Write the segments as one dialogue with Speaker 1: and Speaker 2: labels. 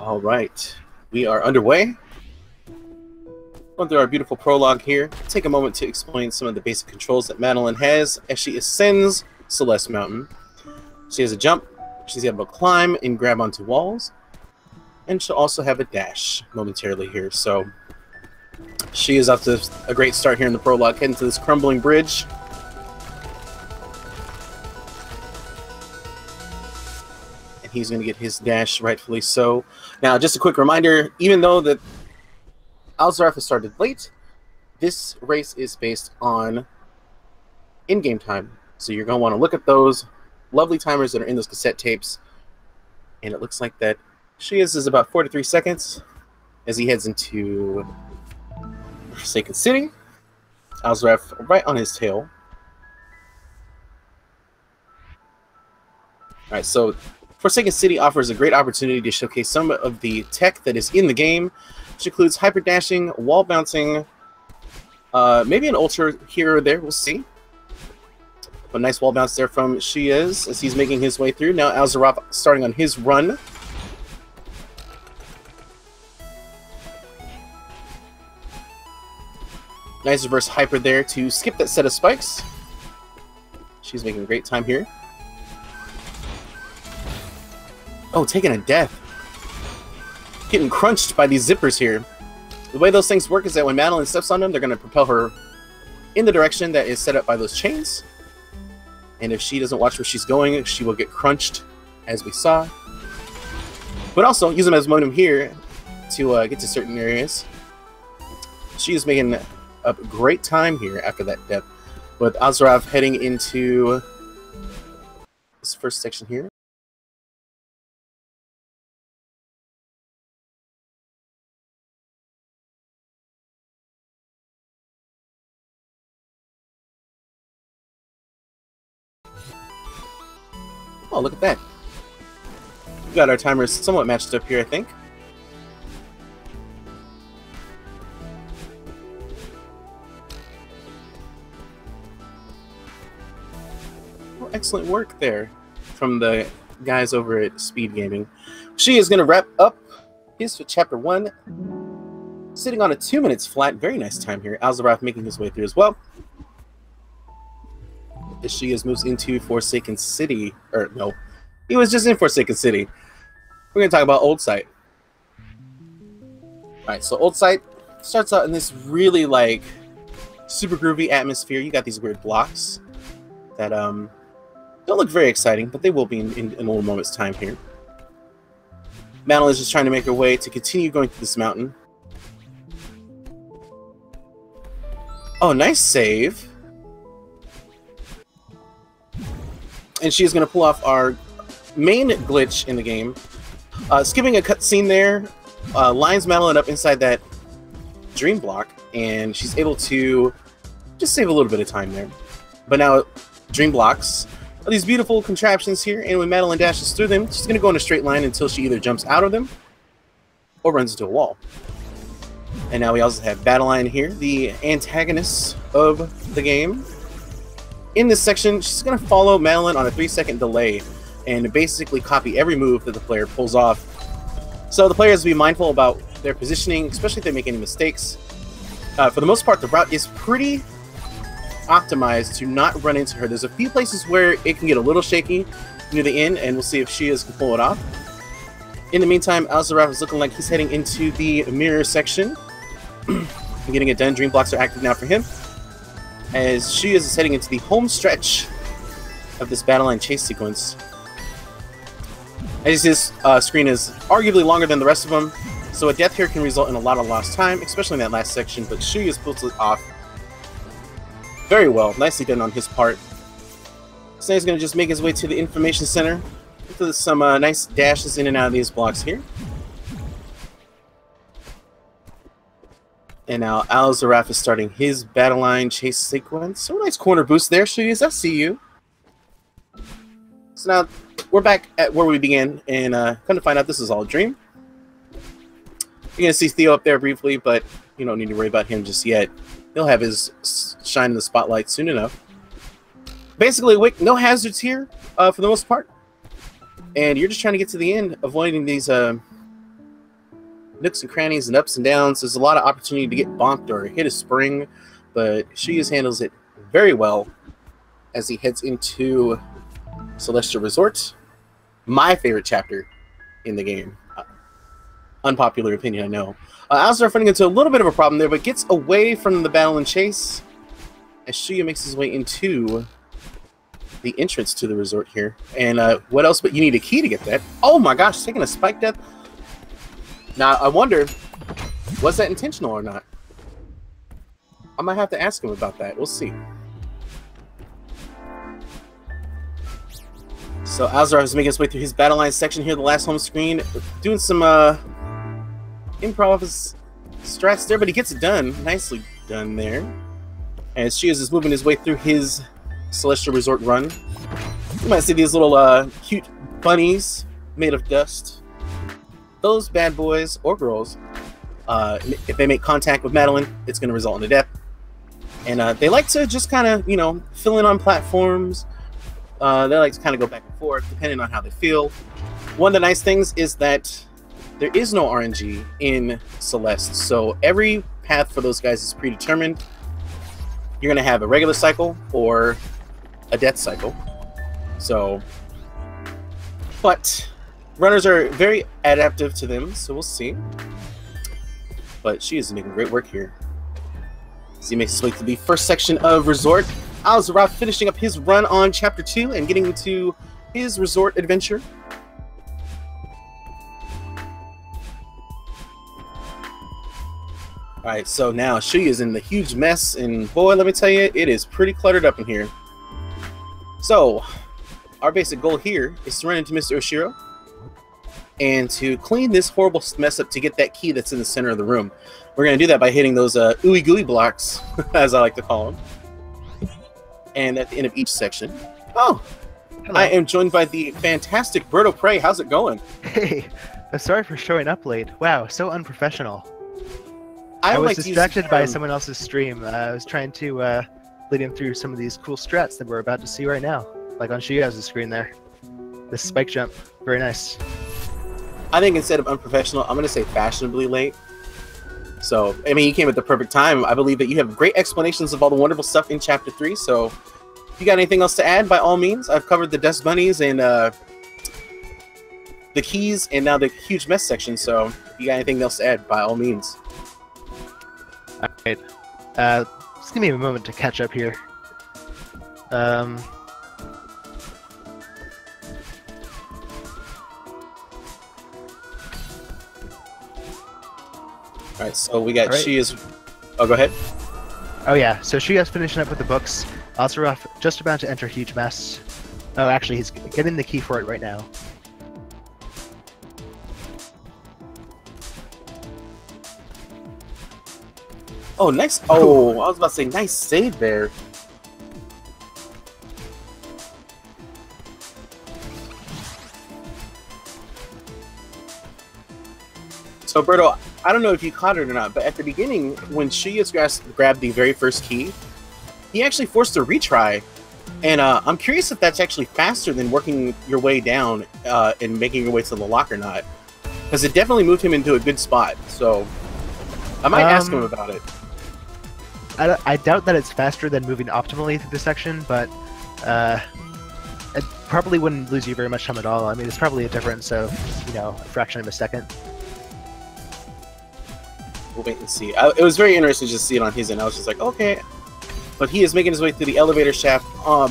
Speaker 1: All right, we are underway. Going through our beautiful prologue here. Take a moment to explain some of the basic controls that Madeline has as she ascends Celeste Mountain. She has a jump, she's able to climb and grab onto walls, and she'll also have a dash momentarily here. So she is off to a great start here in the prologue, heading to this crumbling bridge. And he's going to get his dash, rightfully so. Now, just a quick reminder, even though that Alzaraf has started late, this race is based on in-game time. So you're going to want to look at those lovely timers that are in those cassette tapes. And it looks like that shuyaz is about 43 seconds as he heads into Forsaken City. Alzaraf right on his tail. Alright, so Forsaken City offers a great opportunity to showcase some of the tech that is in the game, which includes hyper dashing, wall bouncing, maybe an ultra here or there, we'll see. A nice wall bounce there from shuyaz as he's making his way through. Now Alzaraf starting on his run. Nice reverse hyper there to skip that set of spikes. She's making great time here. Oh, taking a death. Getting crunched by these zippers here. The way those things work is that when Madeline steps on them, they're going to propel her in the direction that is set up by those chains. And if she doesn't watch where she's going, she will get crunched, as we saw. But also, use them as momentum here to get to certain areas. She is making a great time here after that death, with Alzaraf heading into this first section here. Oh, look at that. We got our timers somewhat matched up here, I think. Well, excellent work there from the guys over at Speed Gaming. She is going to wrap up his chapter 1, sitting on a 2 minutes flat. Very nice time here. Alzaraf making his way through as well. As shuyaz moves into Forsaken City, or no, he was just in Forsaken City. We're going to talk about Old Site. Alright, so Old Site starts out in this really, like, super groovy atmosphere. You got these weird blocks that don't look very exciting, but they will be in a little moment's time here. Madeline is just trying to make her way to continue going through this mountain. Oh, nice save. And she's going to pull off our main glitch in the game. Skipping a cutscene there, lines Madeline up inside that dream block, and she's able to just save a little bit of time there. But now, dream blocks are these beautiful contraptions here, and when Madeline dashes through them, she's going to go in a straight line until she either jumps out of them or runs into a wall. And now we also have Battleline here, the antagonist of the game. In this section, she's going to follow Madeline on a 3-second delay and basically copy every move that the player pulls off. So the player has to be mindful about their positioning, especially if they make any mistakes. For the most part, the route is pretty optimized to not run into her. There's a few places where it can get a little shaky near the end, and we'll see if shuyaz can pull it off. In the meantime, Alzaraf is looking like he's heading into the mirror section. Getting it done. Dream blocks are active now for him, as shuyaz is heading into the home stretch of this Battleline chase sequence. As his screen is arguably longer than the rest of them, so a death here can result in a lot of lost time, especially in that last section, but shuyaz pulls it off very well. Nicely done on his part. So he's going to just make his way to the information center with some nice dashes in and out of these blocks here. And now Alzaraf is starting his Battleline chase sequence. So a nice corner boost there, shuyaz. I see you. So now we're back at where we began, and come to find out this is all a dream. You're going to see Theo up there briefly, but you don't need to worry about him just yet. He'll have his shine in the spotlight soon enough. Basically, no hazards here for the most part. And you're just trying to get to the end, avoiding these nooks and crannies and ups and downs. There's a lot of opportunity to get bonked or hit a spring, but shuyaz handles it very well as he heads into Celestial Resort. My favorite chapter in the game. Unpopular opinion, I know. Alzaraf running into a little bit of a problem there, but gets away from the battle and chase as shuyaz makes his way into the entrance to the resort here. And what else but you need a key to get that. Oh my gosh, taking a spike death. Now, I wonder, was that intentional or not? I might have to ask him about that. We'll see. So Alzaraf is making his way through his battle line section here, the last home screen, doing some improv strats there, but he gets it done. Nicely done there. As shuyaz is moving his way through his Celestial Resort run. You might see these little cute bunnies made of dust. Those bad boys or girls, if they make contact with Madeline, it's going to result in a death. And they like to just kind of, you know, fill in on platforms. They like to kind of go back and forth, depending on how they feel. One of the nice things is that there is no RNG in Celeste, so every path for those guys is predetermined. You're going to have a regular cycle or a death cycle. So, but runners are very adaptive to them, so we'll see. But she is making great work here. As he makes his way to the first section of Resort. Alzaraf finishing up his run on Chapter 2 and getting into his resort adventure. Alright, so now shuyaz is in the huge mess, and boy, let me tell you, it is pretty cluttered up in here. So, our basic goal here is to run into Mr. Oshiro and to clean this horrible mess up to get that key that's in the center of the room. We're going to do that by hitting those ooey gooey blocks, as I like to call them. And at the end of each section. Oh! Hello. I am joined by the fantastic Berto Prey. How's it going?
Speaker 2: Hey, I'm sorry for showing up late. Wow, so unprofessional. I was
Speaker 1: like
Speaker 2: distracted by someone else's stream. I was trying to lead him through some of these cool strats that we're about to see right now. Like on shuyaz's screen there. This spike jump. Very nice.
Speaker 1: I think instead of unprofessional, I'm going to say fashionably late. So, I mean, you came at the perfect time. I believe that you have great explanations of all the wonderful stuff in Chapter 3. So, if you got anything else to add, by all means. I've covered the dust bunnies and the keys and now the huge mess section. So, if you got anything else to add, by all means.
Speaker 2: Alright. Just give me a moment to catch up here.
Speaker 1: Alright, so we got shuyaz. Oh, go ahead.
Speaker 2: Oh yeah, so shuyaz finishing up with the books. Alzaraf just about to enter huge mess. Oh, actually, he's getting the key for it right now.
Speaker 1: Oh, nice. Oh, I was about to say, nice save there. So, Berto, I don't know if you caught it or not, but at the beginning, when shuyaz grabbed the very first key, he actually forced a retry. And I'm curious if that's actually faster than working your way down and making your way to the lock or not. Because it definitely moved him into a good spot. So, I might ask him about it.
Speaker 2: I doubt that it's faster than moving optimally through the section, but it probably wouldn't lose you very much time at all. I mean, it's probably a difference of, you know, a fraction of a second.
Speaker 1: We'll wait and see. It was very interesting to just see it on his end. I was just like, okay. But he is making his way through the elevator shaft,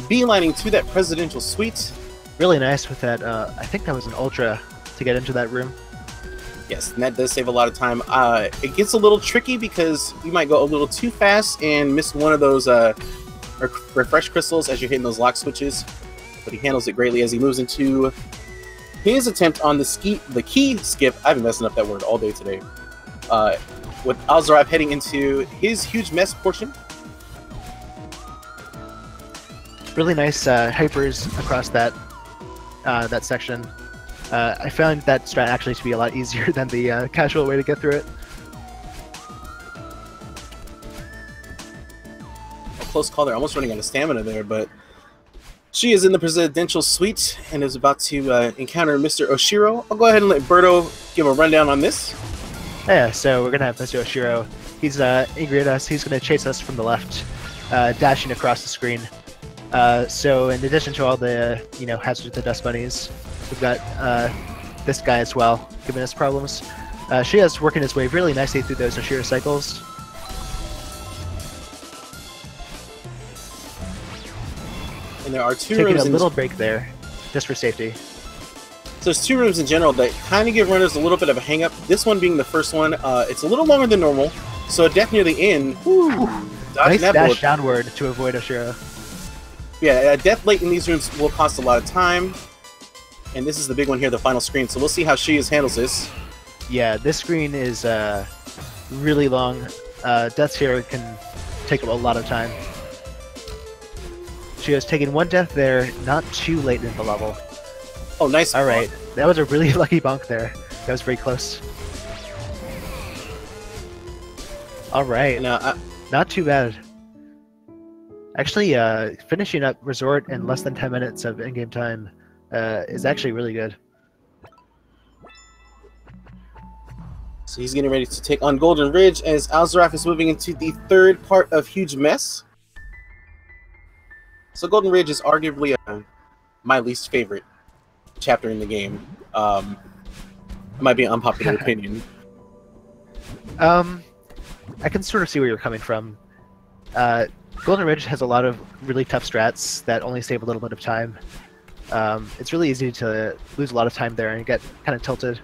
Speaker 1: beelining to that presidential suite.
Speaker 2: Really nice with that. I think that was an ultra to get into that room.
Speaker 1: Yes, and that does save a lot of time. It gets a little tricky because you might go a little too fast and miss one of those refresh crystals as you're hitting those lock switches. But he handles it greatly as he moves into his attempt on the key skip. I've been messing up that word all day today. With Alzaraf heading into his huge mess portion.
Speaker 2: Really nice hypers across that that section. I found that strat actually to be a lot easier than the casual way to get through it.
Speaker 1: A close call there, almost running out of stamina there, but she is in the presidential suite and is about to encounter Mr. Oshiro. I'll go ahead and let Berto give a rundown on this.
Speaker 2: Yeah, so we're gonna have Mr. Oshiro. He's angry at us. He's gonna chase us from the left, dashing across the screen. So in addition to all the hazards with the dust bunnies, we've got this guy as well, giving us problems. Shuyaz working his way really nicely through those Oshiro cycles.
Speaker 1: And there are two
Speaker 2: Taking
Speaker 1: rooms
Speaker 2: a little break there, just for safety.
Speaker 1: So there's two rooms in general that kind of give runners a little bit of a hang-up. This one being the first one, it's a little longer than normal, so a death near the end.
Speaker 2: Nice dash downward to avoid Oshiro.
Speaker 1: Yeah, a death late in these rooms will cost a lot of time. And this is the big one here, the final screen. So we'll see how Shuyaz handles this.
Speaker 2: Yeah, this screen is really long. Deaths here can take a lot of time. Shuyaz taking one death there, not too late in the level.
Speaker 1: Oh, nice.
Speaker 2: All right, that was a really lucky bonk there. That was very close. All right, not too bad. Actually, finishing up Resort in less than 10 minutes of in-game time is actually really good.
Speaker 1: So he's getting ready to take on Golden Ridge as Alzaraf is moving into the third part of Huge Mess. So Golden Ridge is arguably my least favorite chapter in the game. It might be an unpopular opinion.
Speaker 2: I can sort of see where you're coming from. Golden Ridge has a lot of really tough strats that only save a little bit of time. It's really easy to lose a lot of time there and get kind of tilted.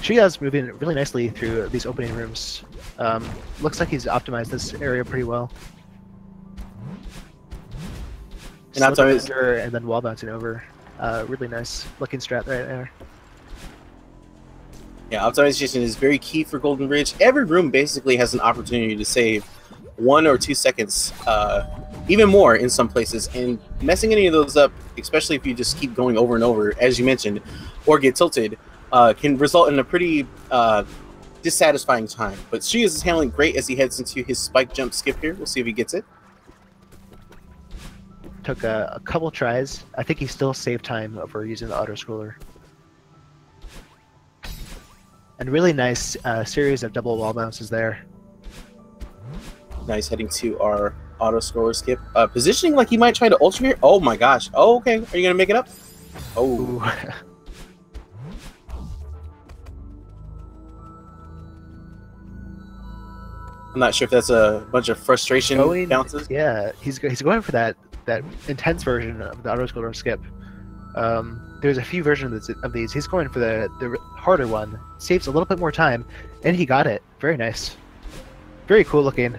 Speaker 2: Shuyaz moving really nicely through these opening rooms. Looks like he's optimized this area pretty well. And then wall bouncing over. Really nice looking strat right there.
Speaker 1: Yeah, optimization is very key for Golden Ridge. Every room basically has an opportunity to save 1 or 2 seconds, even more in some places. And messing any of those up, especially if you just keep going over and over, as you mentioned, or get tilted, can result in a pretty dissatisfying time. But Shuyaz is handling great as he heads into his spike jump skip here. We'll see if he gets it.
Speaker 2: Took a couple tries. I think he still saved time over using the auto-scroller. And really nice series of double wall bounces there.
Speaker 1: Nice, heading to our auto-scroller skip. Positioning like he might try to ultra here. Oh my gosh. Oh, okay. Are you going to make it up? Oh. I'm not sure if that's a bunch of frustration bounces.
Speaker 2: Yeah, he's going for that intense version of the auto-scroller skip. There's a few versions of these. He's going for the harder one. Saves a little bit more time, and he got it. Very nice. Very cool looking.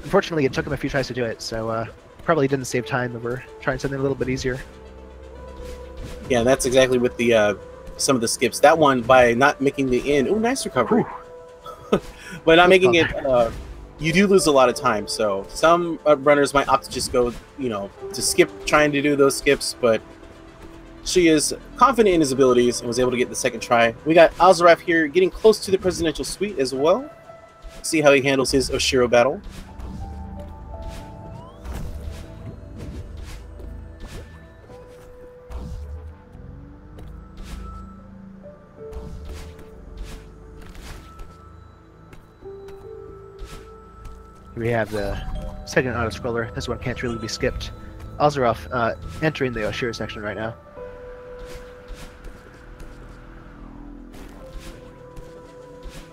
Speaker 2: Unfortunately, it took him a few tries to do it, so probably didn't save time over trying something a little bit easier.
Speaker 1: Yeah, that's exactly with the some of the skips. That one, by not making the end... Oh, nice recovery. By not making it... you do lose a lot of time, so some runners might opt to just go, to skip trying to do those skips, but she is confident in his abilities and was able to get the second try. We got Alzaraf here getting close to the presidential suite as well. See how he handles his Oshiro battle.
Speaker 2: We have the second auto-scroller. This one can't really be skipped. Alzaraf entering the Oshiro section right now.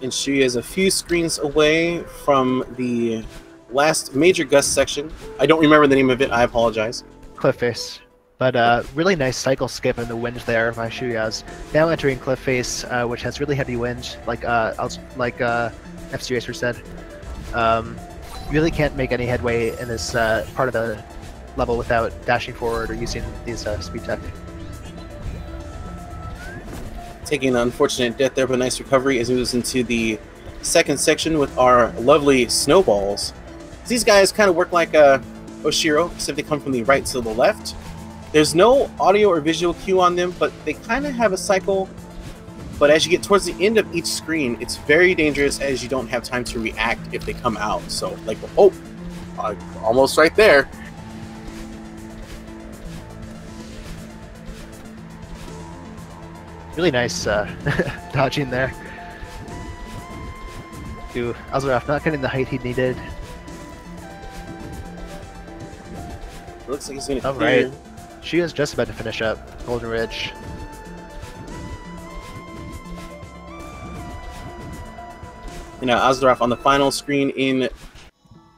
Speaker 1: And she is a few screens away from the last major gust section. I don't remember the name of it. I apologize.
Speaker 2: Cliff Face. But really nice cycle skip in the wind there by Shuyaz. Now entering Cliff Face, which has really heavy wind, like FC Racer said. Really can't make any headway in this part of the level without dashing forward or using these speed tech.
Speaker 1: Taking an unfortunate death there, but a nice recovery as he moves into the second section with our lovely snowballs. These guys kind of work like Oshiro, except they come from the right to the left. There's no audio or visual cue on them, but they kind of have a cycle. But as you get towards the end of each screen, it's very dangerous as you don't have time to react if they come out. So, like, oh, almost right there.
Speaker 2: Really nice dodging there. Ooh, Alzaraf not getting the height he needed.
Speaker 1: Looks like he's going to
Speaker 2: All
Speaker 1: clear.
Speaker 2: right. She is just about to finish up Golden Ridge.
Speaker 1: And now Alzaraf on the final screen in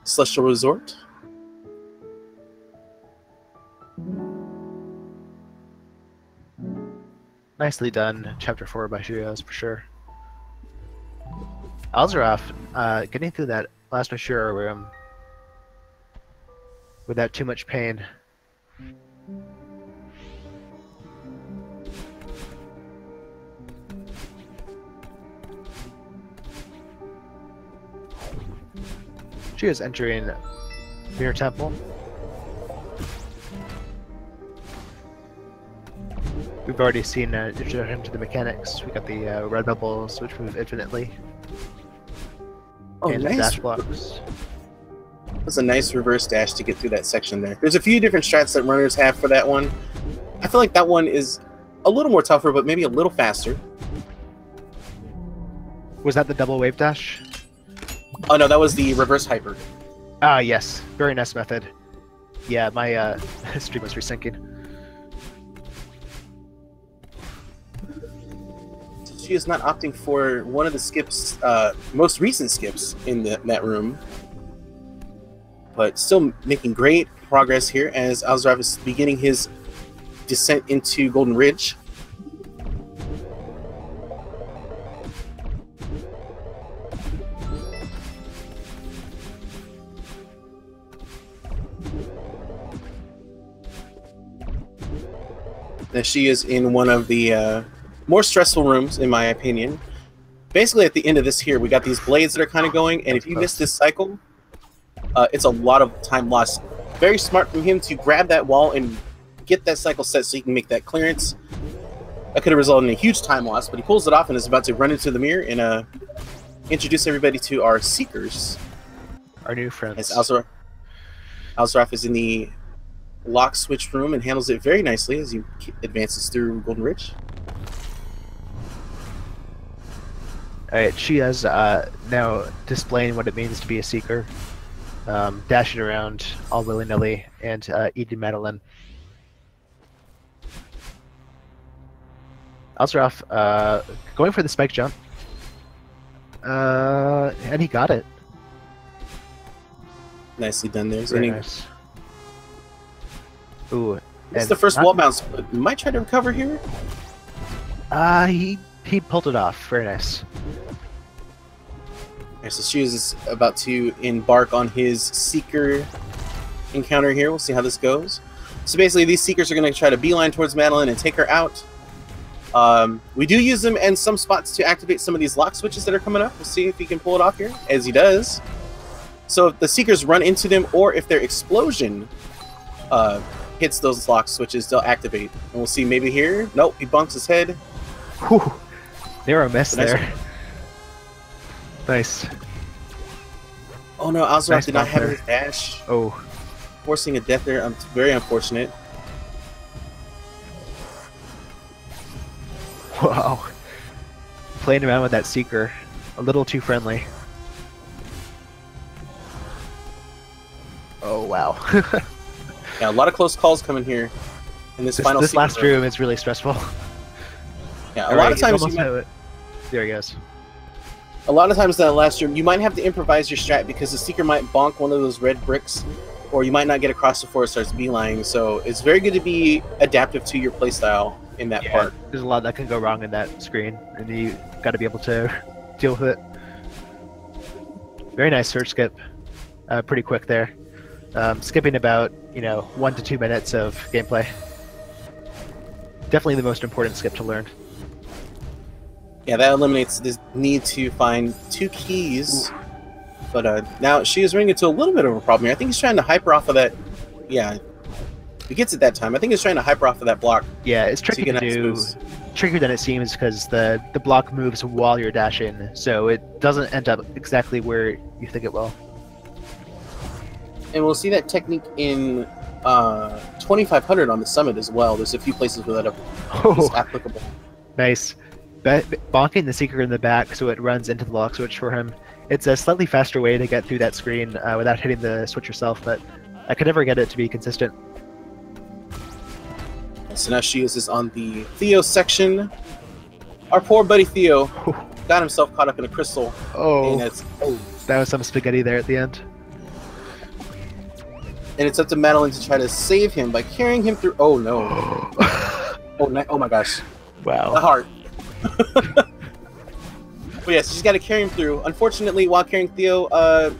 Speaker 1: Celestial Resort.
Speaker 2: Nicely done, Chapter 4 by shuyaz for sure. Alzaraf getting through that last Ashura room without too much pain. She is entering Mirror Temple. We've already seen introduction to the mechanics. We got the red bubbles, which move infinitely.
Speaker 1: Oh,
Speaker 2: and
Speaker 1: nice.
Speaker 2: dash blocks.
Speaker 1: That's a nice reverse dash to get through that section there. There's a few different strats that runners have for that one. I feel like that one is a little more tougher, but maybe a little faster.
Speaker 2: Was that the double wave dash?
Speaker 1: Oh no, that was the reverse hyper.
Speaker 2: Ah, yes. Very nice method. Yeah, my stream was resyncing.
Speaker 1: She is not opting for one of the skips, most recent skips in that room. But still making great progress here as Alzaraf is beginning his descent into Golden Ridge. Now she is in one of the more stressful rooms, in my opinion. Basically, at the end of this here, we got these blades that are kind of going, and if you miss this cycle, it's a lot of time lost. Very smart from him to grab that wall and get that cycle set so he can make that clearance. That could have resulted in a huge time loss, but he pulls it off and is about to run into the mirror and introduce everybody to our Seekers.
Speaker 2: Our new friends.
Speaker 1: As Alzaraf is in the lock switch room and handles it very nicely as he advances through Golden Ridge.
Speaker 2: Alright, she is now displaying what it means to be a Seeker. Dashing around all willy-nilly and eating Madeline. Alzaraf going for the spike jump. And he got it.
Speaker 1: Nicely done there.
Speaker 2: Very nice. Ooh.
Speaker 1: It's the first wall bounce, but might try to recover here.
Speaker 2: He pulled it off. Very nice.
Speaker 1: Okay, so shuyaz is about to embark on his Seeker encounter here. We'll see how this goes. So basically, these Seekers are going to try to beeline towards Madeline and take her out. We do use them in some spots to activate some of these lock switches that are coming up. We'll see if he can pull it off here, as he does. So if the Seekers run into them, or if their explosion hits those lock switches, they'll activate. And we'll see maybe here. Nope, he bunks his head.
Speaker 2: Whew. They were a mess
Speaker 1: Nice
Speaker 2: there.
Speaker 1: one.
Speaker 2: Nice.
Speaker 1: Oh no, Alzaraf
Speaker 2: Nice
Speaker 1: did not have
Speaker 2: bumper.
Speaker 1: his dash.
Speaker 2: Oh.
Speaker 1: Forcing a death there. Very unfortunate.
Speaker 2: Wow. Playing around with that Seeker. A little too friendly. Oh, wow.
Speaker 1: Yeah, a lot of close calls coming here in this final
Speaker 2: This
Speaker 1: Seeker
Speaker 2: last room is really stressful.
Speaker 1: Yeah, a lot of times
Speaker 2: There he goes.
Speaker 1: a lot of times in that last room, you might have to improvise your strat because the Seeker might bonk one of those red bricks, or you might not get across before it starts beelining. So it's very good to be adaptive to your playstyle in that part.
Speaker 2: There's a lot that can go wrong in that screen, and you got to be able to deal with it. Very nice surge skip. Pretty quick there. Skipping about 1 to 2 minutes of gameplay. Definitely the most important skip to learn.
Speaker 1: Yeah, that eliminates the need to find 2 keys. Ooh. But now she is running into a little bit of a problem here. I think he's trying to hyper off of that. Yeah, he gets it that time. I think he's trying to hyper off of that block.
Speaker 2: Yeah, it's tricky to do. Trickier than it seems because the block moves while you're dashing, so it doesn't end up exactly where you think it will.
Speaker 1: And we'll see that technique in 2500 on the summit as well. There's a few places where that is applicable.
Speaker 2: Nice. Bonking the Seeker in the back so it runs into the lock switch for him. It's a slightly faster way to get through that screen without hitting the switch yourself, but I could never get it to be consistent.
Speaker 1: So now she is on the Theo section. Our poor buddy Theo got himself caught up in a crystal.
Speaker 2: Oh,
Speaker 1: and
Speaker 2: that was some spaghetti there at the end.
Speaker 1: And it's up to Madeline to try to save him by carrying him through. Oh no! Oh my gosh!
Speaker 2: Wow.
Speaker 1: The heart. But yes, she's got to carry him through. Unfortunately, while carrying Theo,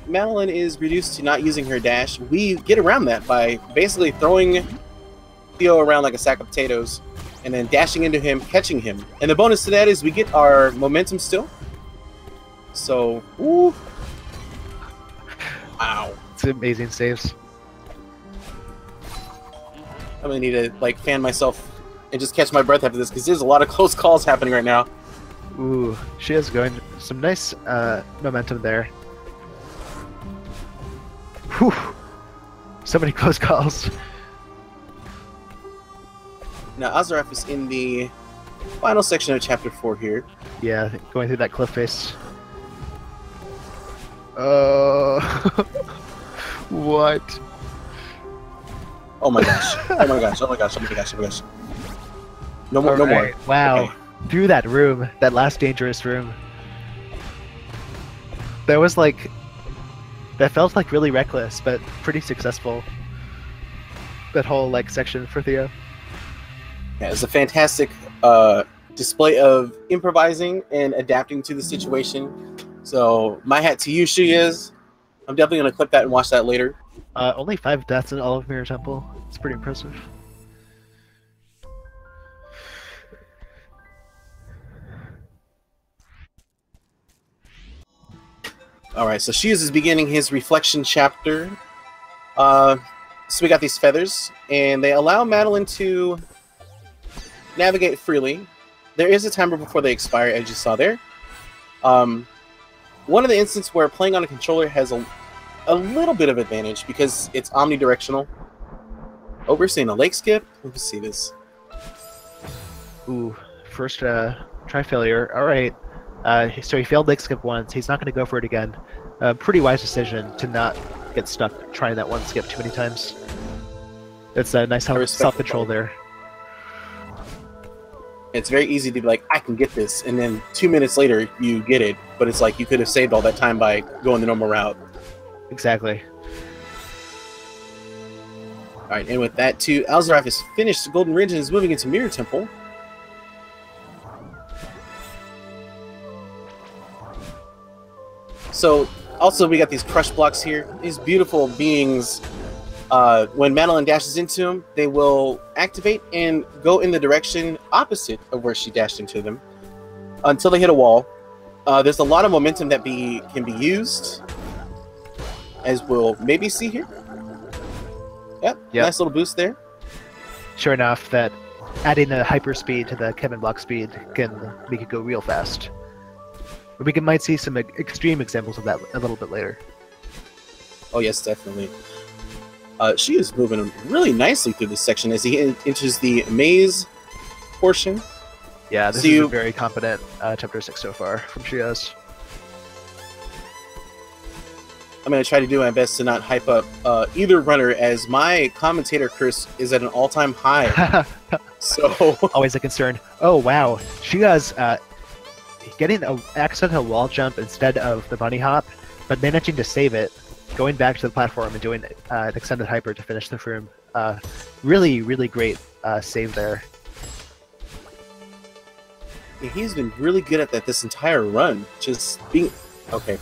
Speaker 1: Madeline is reduced to not using her dash. We get around that by basically throwing Theo around like a sack of potatoes, and then dashing into him, catching him. And the bonus to that is we get our momentum still. So, ooh. Wow.
Speaker 2: It's amazing saves.
Speaker 1: I'm gonna need to like fan myself and just catch my breath after this because there's a lot of close calls happening right now.
Speaker 2: Ooh, she is going some nice momentum there. Whew. So many close calls.
Speaker 1: Now Alzaraf is in the final section of chapter 4 here.
Speaker 2: Yeah, going through that cliff face. What?
Speaker 1: Oh my gosh. Oh my gosh. Oh my gosh. Oh my gosh. Oh my gosh. No more. No more.
Speaker 2: Wow.
Speaker 1: Okay.
Speaker 2: Through that room, that last dangerous room. That was like... That felt like really reckless, but pretty successful. That whole like section for Theo.
Speaker 1: Yeah, it's a fantastic display of improvising and adapting to the situation. So my hat to you, shuyaz. I'm definitely going to clip that and watch that later.
Speaker 2: Only 5 deaths in all of Mirror Temple. It's pretty impressive.
Speaker 1: Alright, so shuyaz is beginning his reflection chapter. So we got these feathers, and they allow Madeline to navigate freely. There is a timer before they expire, as you saw there. One of the instances where playing on a controller has a little bit of advantage because it's omnidirectional. Oh, we're seeing a lake skip. Let's see this.
Speaker 2: Ooh, first try failure. All right. So he failed lake skip once. He's not going to go for it again. Pretty wise decision to not get stuck trying that one skip too many times. It's a nice self-control there.
Speaker 1: It's very easy to be like, I can get this, and then 2 minutes later you get it, but it's like you could have saved all that time by going the normal route.
Speaker 2: Exactly.
Speaker 1: Alright, and with that too, Alzaraf has finished the Golden Ridge and is moving into Mirror Temple. So, also we got these crush blocks here. These beautiful beings, when Madeline dashes into them, they will activate and go in the direction opposite of where she dashed into them until they hit a wall. There's a lot of momentum that can be used, as we'll maybe see here. Yep. Nice little boost there.
Speaker 2: Sure enough, that adding a hyper speed to the Kevin block speed can make it go real fast. We might see some extreme examples of that a little bit later.
Speaker 1: Oh yes, definitely. She is moving really nicely through this section as he enters the maze portion.
Speaker 2: Yeah, this is a very competent chapter 6 so far from shuyaz.
Speaker 1: I'm going to try to do my best to not hype up either runner, as my commentator curse is at an all-time high. So
Speaker 2: always a concern. Oh wow, shuyaz getting an accidental wall jump instead of the bunny hop, but managing to save it, going back to the platform and doing an extended hyper to finish the room. Really, really great save there.
Speaker 1: Yeah, he's been really good at that this entire run. Just being... Okay.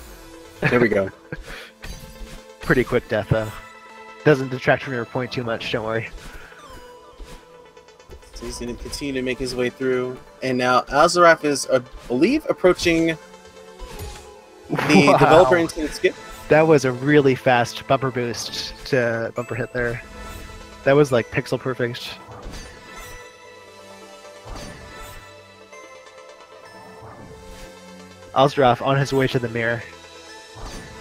Speaker 1: There we go.
Speaker 2: Pretty quick death, though. Doesn't detract from your point too much, don't worry.
Speaker 1: So he's going to continue to make his way through. And now Alzaraf is, I believe, approaching the developer intended skip.
Speaker 2: That was a really fast bumper boost to bumper hit there. That was like pixel perfect. Alzaraf on his way to the mirror.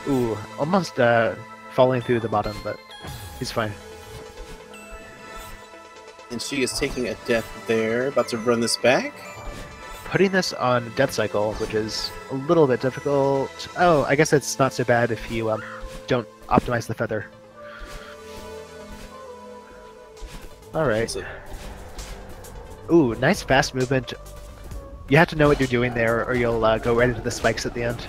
Speaker 2: Ooh, almost falling through the bottom, but he's fine.
Speaker 1: And she is taking a death there. About to run this back.
Speaker 2: putting this on Death Cycle, which is a little bit difficult. Oh, I guess it's not so bad if you don't optimize the feather. Alright. Ooh, nice fast movement. You have to know what you're doing there, or you'll go right into the spikes at the end.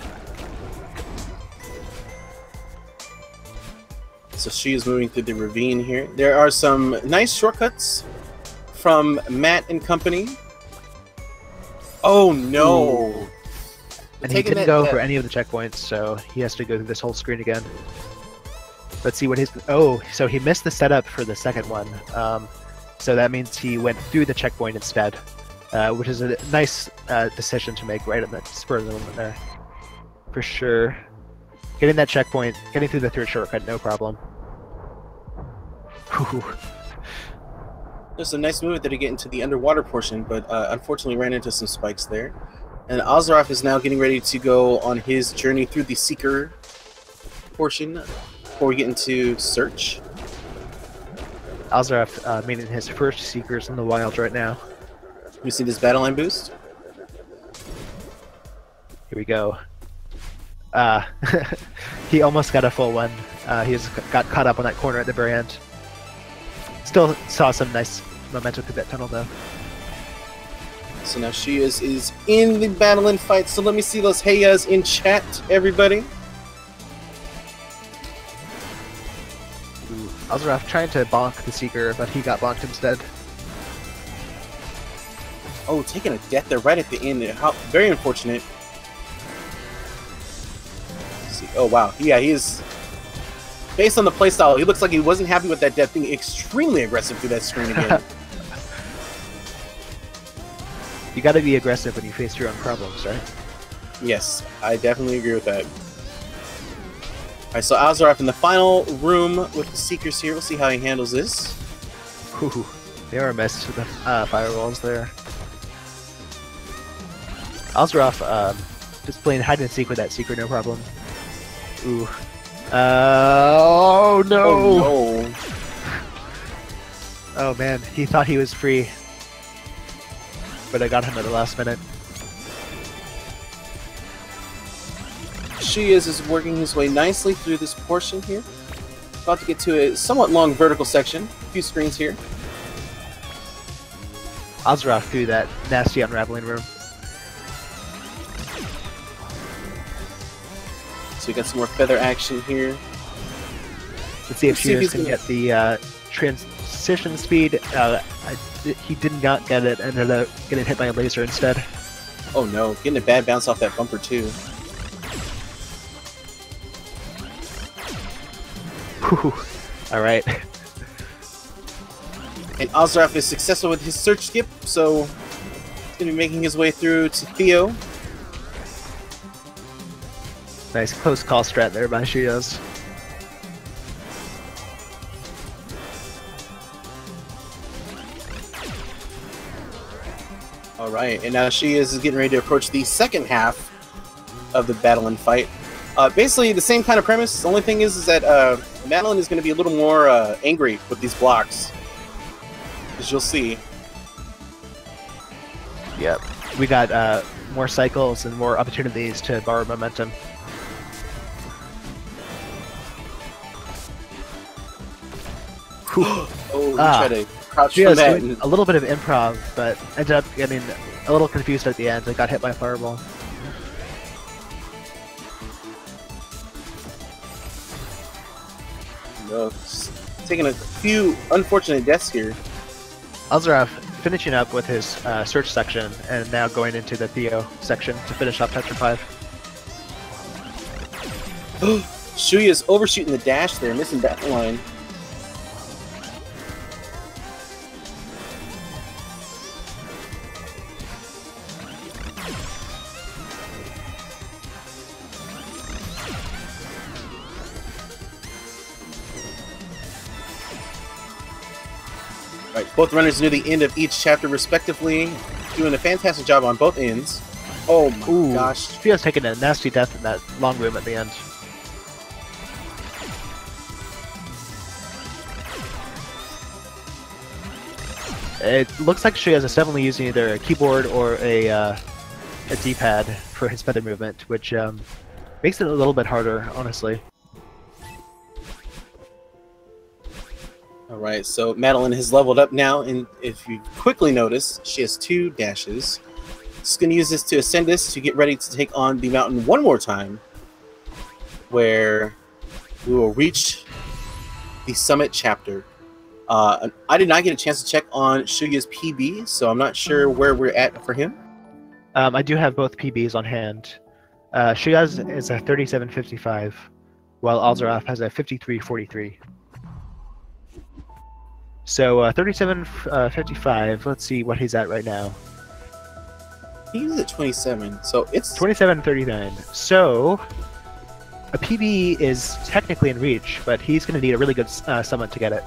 Speaker 1: So she is moving through the ravine here. There are some nice shortcuts from Matt and company. Oh no!
Speaker 2: Ooh. And he didn't go for any of the checkpoints, so he has to go through this whole screen again. Let's see what his... Oh, so he missed the setup for the second one. So that means he went through the checkpoint instead, which is a nice decision to make right at the spur of the moment there. For sure. Getting that checkpoint, getting through the third shortcut, no problem. Whew.
Speaker 1: There's a nice movement there to get into the underwater portion, but unfortunately ran into some spikes there. And Alzaraf is now getting ready to go on his journey through the Seeker portion before we get into Search.
Speaker 2: Alzaraf meeting his first Seekers in the wild right now.
Speaker 1: You see this battle line boost?
Speaker 2: Here we go. He almost got a full one. He just got caught up on that corner at the very end. Still saw some nice momentum through that tunnel though.
Speaker 1: So now she is in the battle and fight. So let me see those heyas in chat, everybody.
Speaker 2: Alzaraf trying to bonk the Seeker, but he got bonked instead.
Speaker 1: Oh, taking a death there right at the end. How very unfortunate. Let's see. Oh wow, yeah, he is. Based on the playstyle, he looks like he wasn't happy with that death, being extremely aggressive through that screen again.
Speaker 2: You gotta be aggressive when you face your own problems, right?
Speaker 1: Yes, I definitely agree with that. Alright, so Alzaraf in the final room with the Seekers here. We'll see how he handles this.
Speaker 2: Whew, they are a mess with the firewalls there. Alzaraf just playing hide and seek with that Seeker, no problem. Ooh. Oh no!
Speaker 1: Oh no!
Speaker 2: Oh man, he thought he was free. But I got him at the last minute.
Speaker 1: Shuyaz is working his way nicely through this portion here. About to get to a somewhat long vertical section. A few screens here.
Speaker 2: Alzaraf through that nasty unraveling room.
Speaker 1: So we got some more feather action here.
Speaker 2: Let's see if Shuyaz can get the transition speed. He did not get it, ended up getting hit by a laser instead.
Speaker 1: Oh no, getting a bad bounce off that bumper too.
Speaker 2: Alright.
Speaker 1: And Alzaraf is successful with his search skip, so he's going to be making his way through to Theo.
Speaker 2: Nice close call strat there by Shuyaz.
Speaker 1: Alright, and now she is getting ready to approach the second half of the battle and fight. Basically the same kind of premise. The only thing is that Madeline is going to be a little more angry with these blocks. As you'll see.
Speaker 2: Yep. We got more cycles and more opportunities to borrow momentum.
Speaker 1: Oh, try to crouch from that.
Speaker 2: A little bit of improv, but ended up getting a little confused at the end. I got hit by a fireball.
Speaker 1: No, taking a few unfortunate deaths here.
Speaker 2: Alzaraf finishing up with his search section and now going into the Theo section to finish up Tetra 5.
Speaker 1: Shuyaz overshooting the dash there, missing that line. Right, both runners near the end of each chapter respectively, doing a fantastic job on both ends. Oh my gosh.
Speaker 2: Theo's taking a nasty death in that long room at the end. It looks like Shuyaz is definitely using either a keyboard or a a D-pad for his feather movement, which makes it a little bit harder, honestly.
Speaker 1: Alright, so Madeline has leveled up now, and if you quickly notice, she has 2 dashes. She's going to use this to ascend us to get ready to take on the mountain one more time, where we will reach the summit chapter. I did not get a chance to check on Shuya's PB, so I'm not sure where we're at for him.
Speaker 2: I do have both PBs on hand. Shuyaz is a 37.55, while Alzaraf has a 53.43. So 37.55. Let's see what he's at right now.
Speaker 1: He's at 27, so it's
Speaker 2: 27.39. So a PB is technically in reach, but he's going to need a really good summit to get it.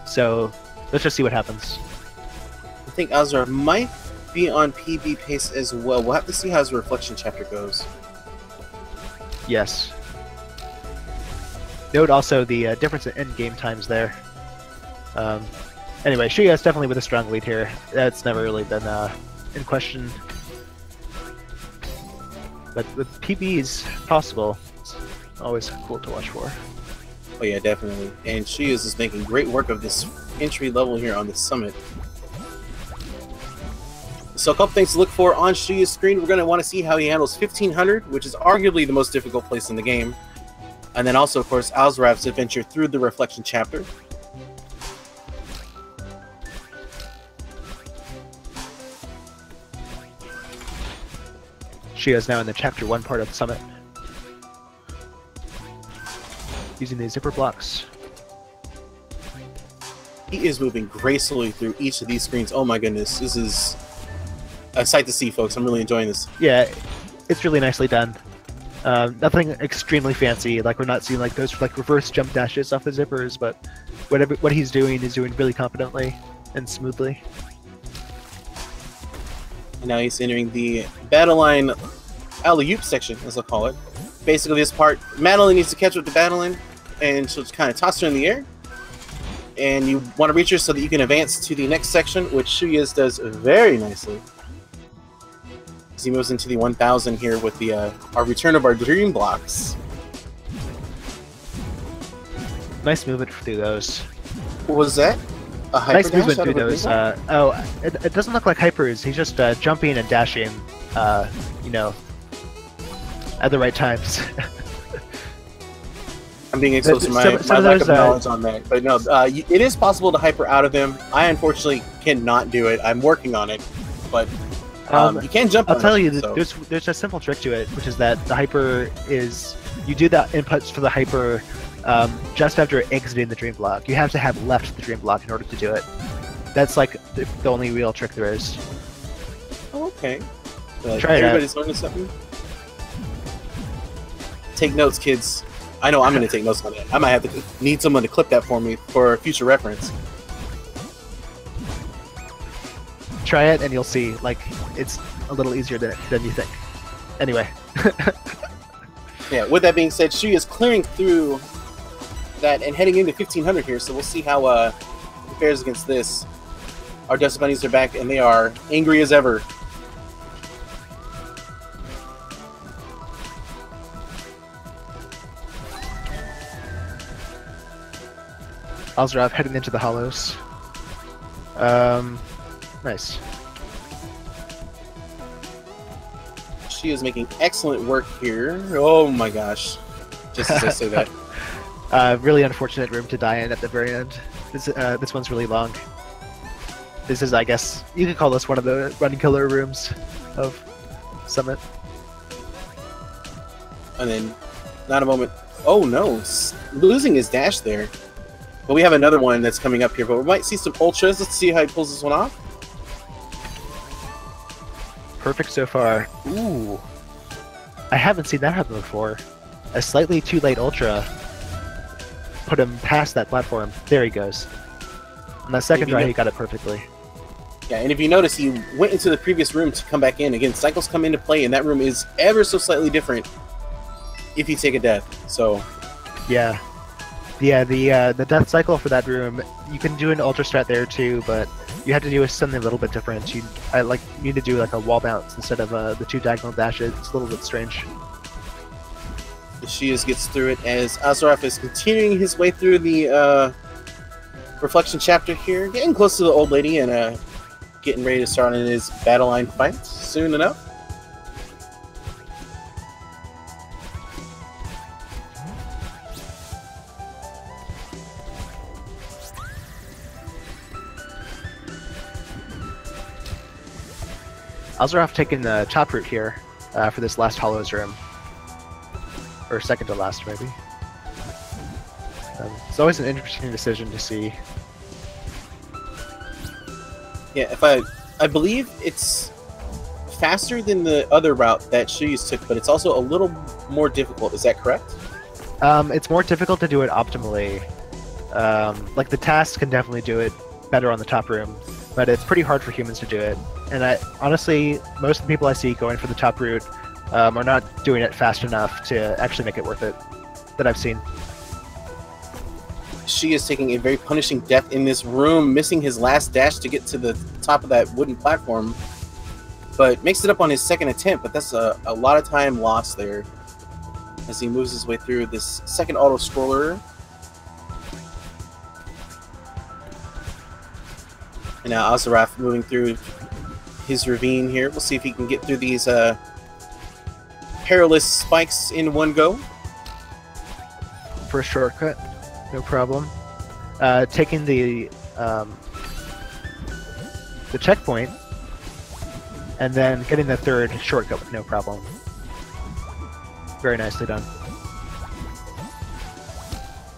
Speaker 2: So let's just see what happens.
Speaker 1: I think Alzaraf might be on PB pace as well. We'll have to see how his reflection chapter goes.
Speaker 2: Yes. Note also the difference in end-game times there. Anyway, Shuyaz definitely with a strong lead here. That's never really been in question. But with PBs possible, it's always cool to watch for.
Speaker 1: Oh yeah, definitely. And Shuyaz is making great work of this entry level here on the summit. So a couple things to look for on Shuyaz's screen. We're going to want to see how he handles 1500, which is arguably the most difficult place in the game. And then also, of course, Alzaraf's adventure through the reflection chapter.
Speaker 2: Shuyaz now in the Chapter 1 part of the summit. Using the zipper blocks.
Speaker 1: He is moving gracefully through each of these screens. Oh my goodness, this is a sight to see, folks. I'm really enjoying this.
Speaker 2: Yeah, it's really nicely done. Nothing extremely fancy, like we're not seeing like those like reverse jump dashes off the zippers, but what he's doing is doing really competently and smoothly.
Speaker 1: And now he's entering the battle line alley-oop section, as I'll call it. Basically, this part, Madeline needs to catch up to Madeline, and she'll just kind of toss her in the air. And you want to reach her so that you can advance to the next section, which Shuyaz does very nicely. As he moves into the 1000 here with the our return of our dream blocks.
Speaker 2: Nice movement through those.
Speaker 1: What was that? A hyper
Speaker 2: Nice
Speaker 1: dash
Speaker 2: movement
Speaker 1: out
Speaker 2: through
Speaker 1: of a
Speaker 2: those.
Speaker 1: green
Speaker 2: It doesn't look like hypers. He's just jumping and dashing, you know, at the right times.
Speaker 1: I'm being exposed to my lack of knowledge on that. But no, it is possible to hyper out of them. I unfortunately cannot do it. I'm working on it. But you can jump
Speaker 2: I'll
Speaker 1: on
Speaker 2: tell
Speaker 1: it,
Speaker 2: you,
Speaker 1: so.
Speaker 2: there's a simple trick to it, which is that the hyper is... You do the inputs for the hyper just after exiting the dream block. You have to have left the dream block in order to do it. That's like the only real trick there is.
Speaker 1: Oh, okay.
Speaker 2: Try it
Speaker 1: everybody's learning something. Take notes, kids. I know I'm going to take notes on that. I might have to need someone to clip that for me for future reference.
Speaker 2: Try it and you'll see, like, it's a little easier than you think. Anyway.
Speaker 1: Yeah, with that being said, Shuya is clearing through that and heading into 1500 here, so we'll see how it fares against this. Our Dust Bunnies are back, and they are angry as ever.
Speaker 2: Alzaraf heading into the hollows. Nice.
Speaker 1: She is making excellent work here. Oh my gosh. Just as I say that.
Speaker 2: Really unfortunate room to die in at the very end. This one's really long. This is, I guess, you could call this one of the running killer rooms of Summit.
Speaker 1: And then, not a moment. Oh no, losing his dash there. But we have another one that's coming up here, but we might see some ultras. Let's see how he pulls this one off.
Speaker 2: Perfect so far. Ooh. I haven't seen that happen before. A slightly too late ultra put him past that platform. There he goes. On that second try, he got it perfectly.
Speaker 1: Yeah, and if you notice, he went into the previous room to come back in. Again, cycles come into play, and that room is ever so slightly different if you take a death. So,
Speaker 2: yeah. Yeah, the death cycle for that room, you can do an ultra strat there too, but you have to do something a little bit different. You need to do like a wall bounce instead of the 2 diagonal dashes. It's a little bit strange.
Speaker 1: Shuyaz gets through it as Alzaraf is continuing his way through the reflection chapter here, getting close to the old lady and getting ready to start on his battle line fight soon enough.
Speaker 2: Alzaraf taking the top route here for this last Hollows room. Or second to last, maybe. It's always an interesting decision to see.
Speaker 1: Yeah, I believe it's faster than the other route that Shuyaz took, but it's also a little more difficult. Is that correct?
Speaker 2: It's more difficult to do it optimally. Like the task can definitely do it better on the top room, but it's pretty hard for humans to do it. And honestly, most of the people I see going for the top route are not doing it fast enough to actually make it worth it, that I've seen.
Speaker 1: She is taking a very punishing death in this room, missing his last dash to get to the top of that wooden platform, but makes it up on his second attempt, but that's a lot of time lost there as he moves his way through this second auto-scroller. And now Alzaraf moving through his ravine here. We'll see if he can get through these perilous spikes in one go.
Speaker 2: First shortcut, no problem. Taking the checkpoint, and then getting the third shortcut with no problem. Very nicely done.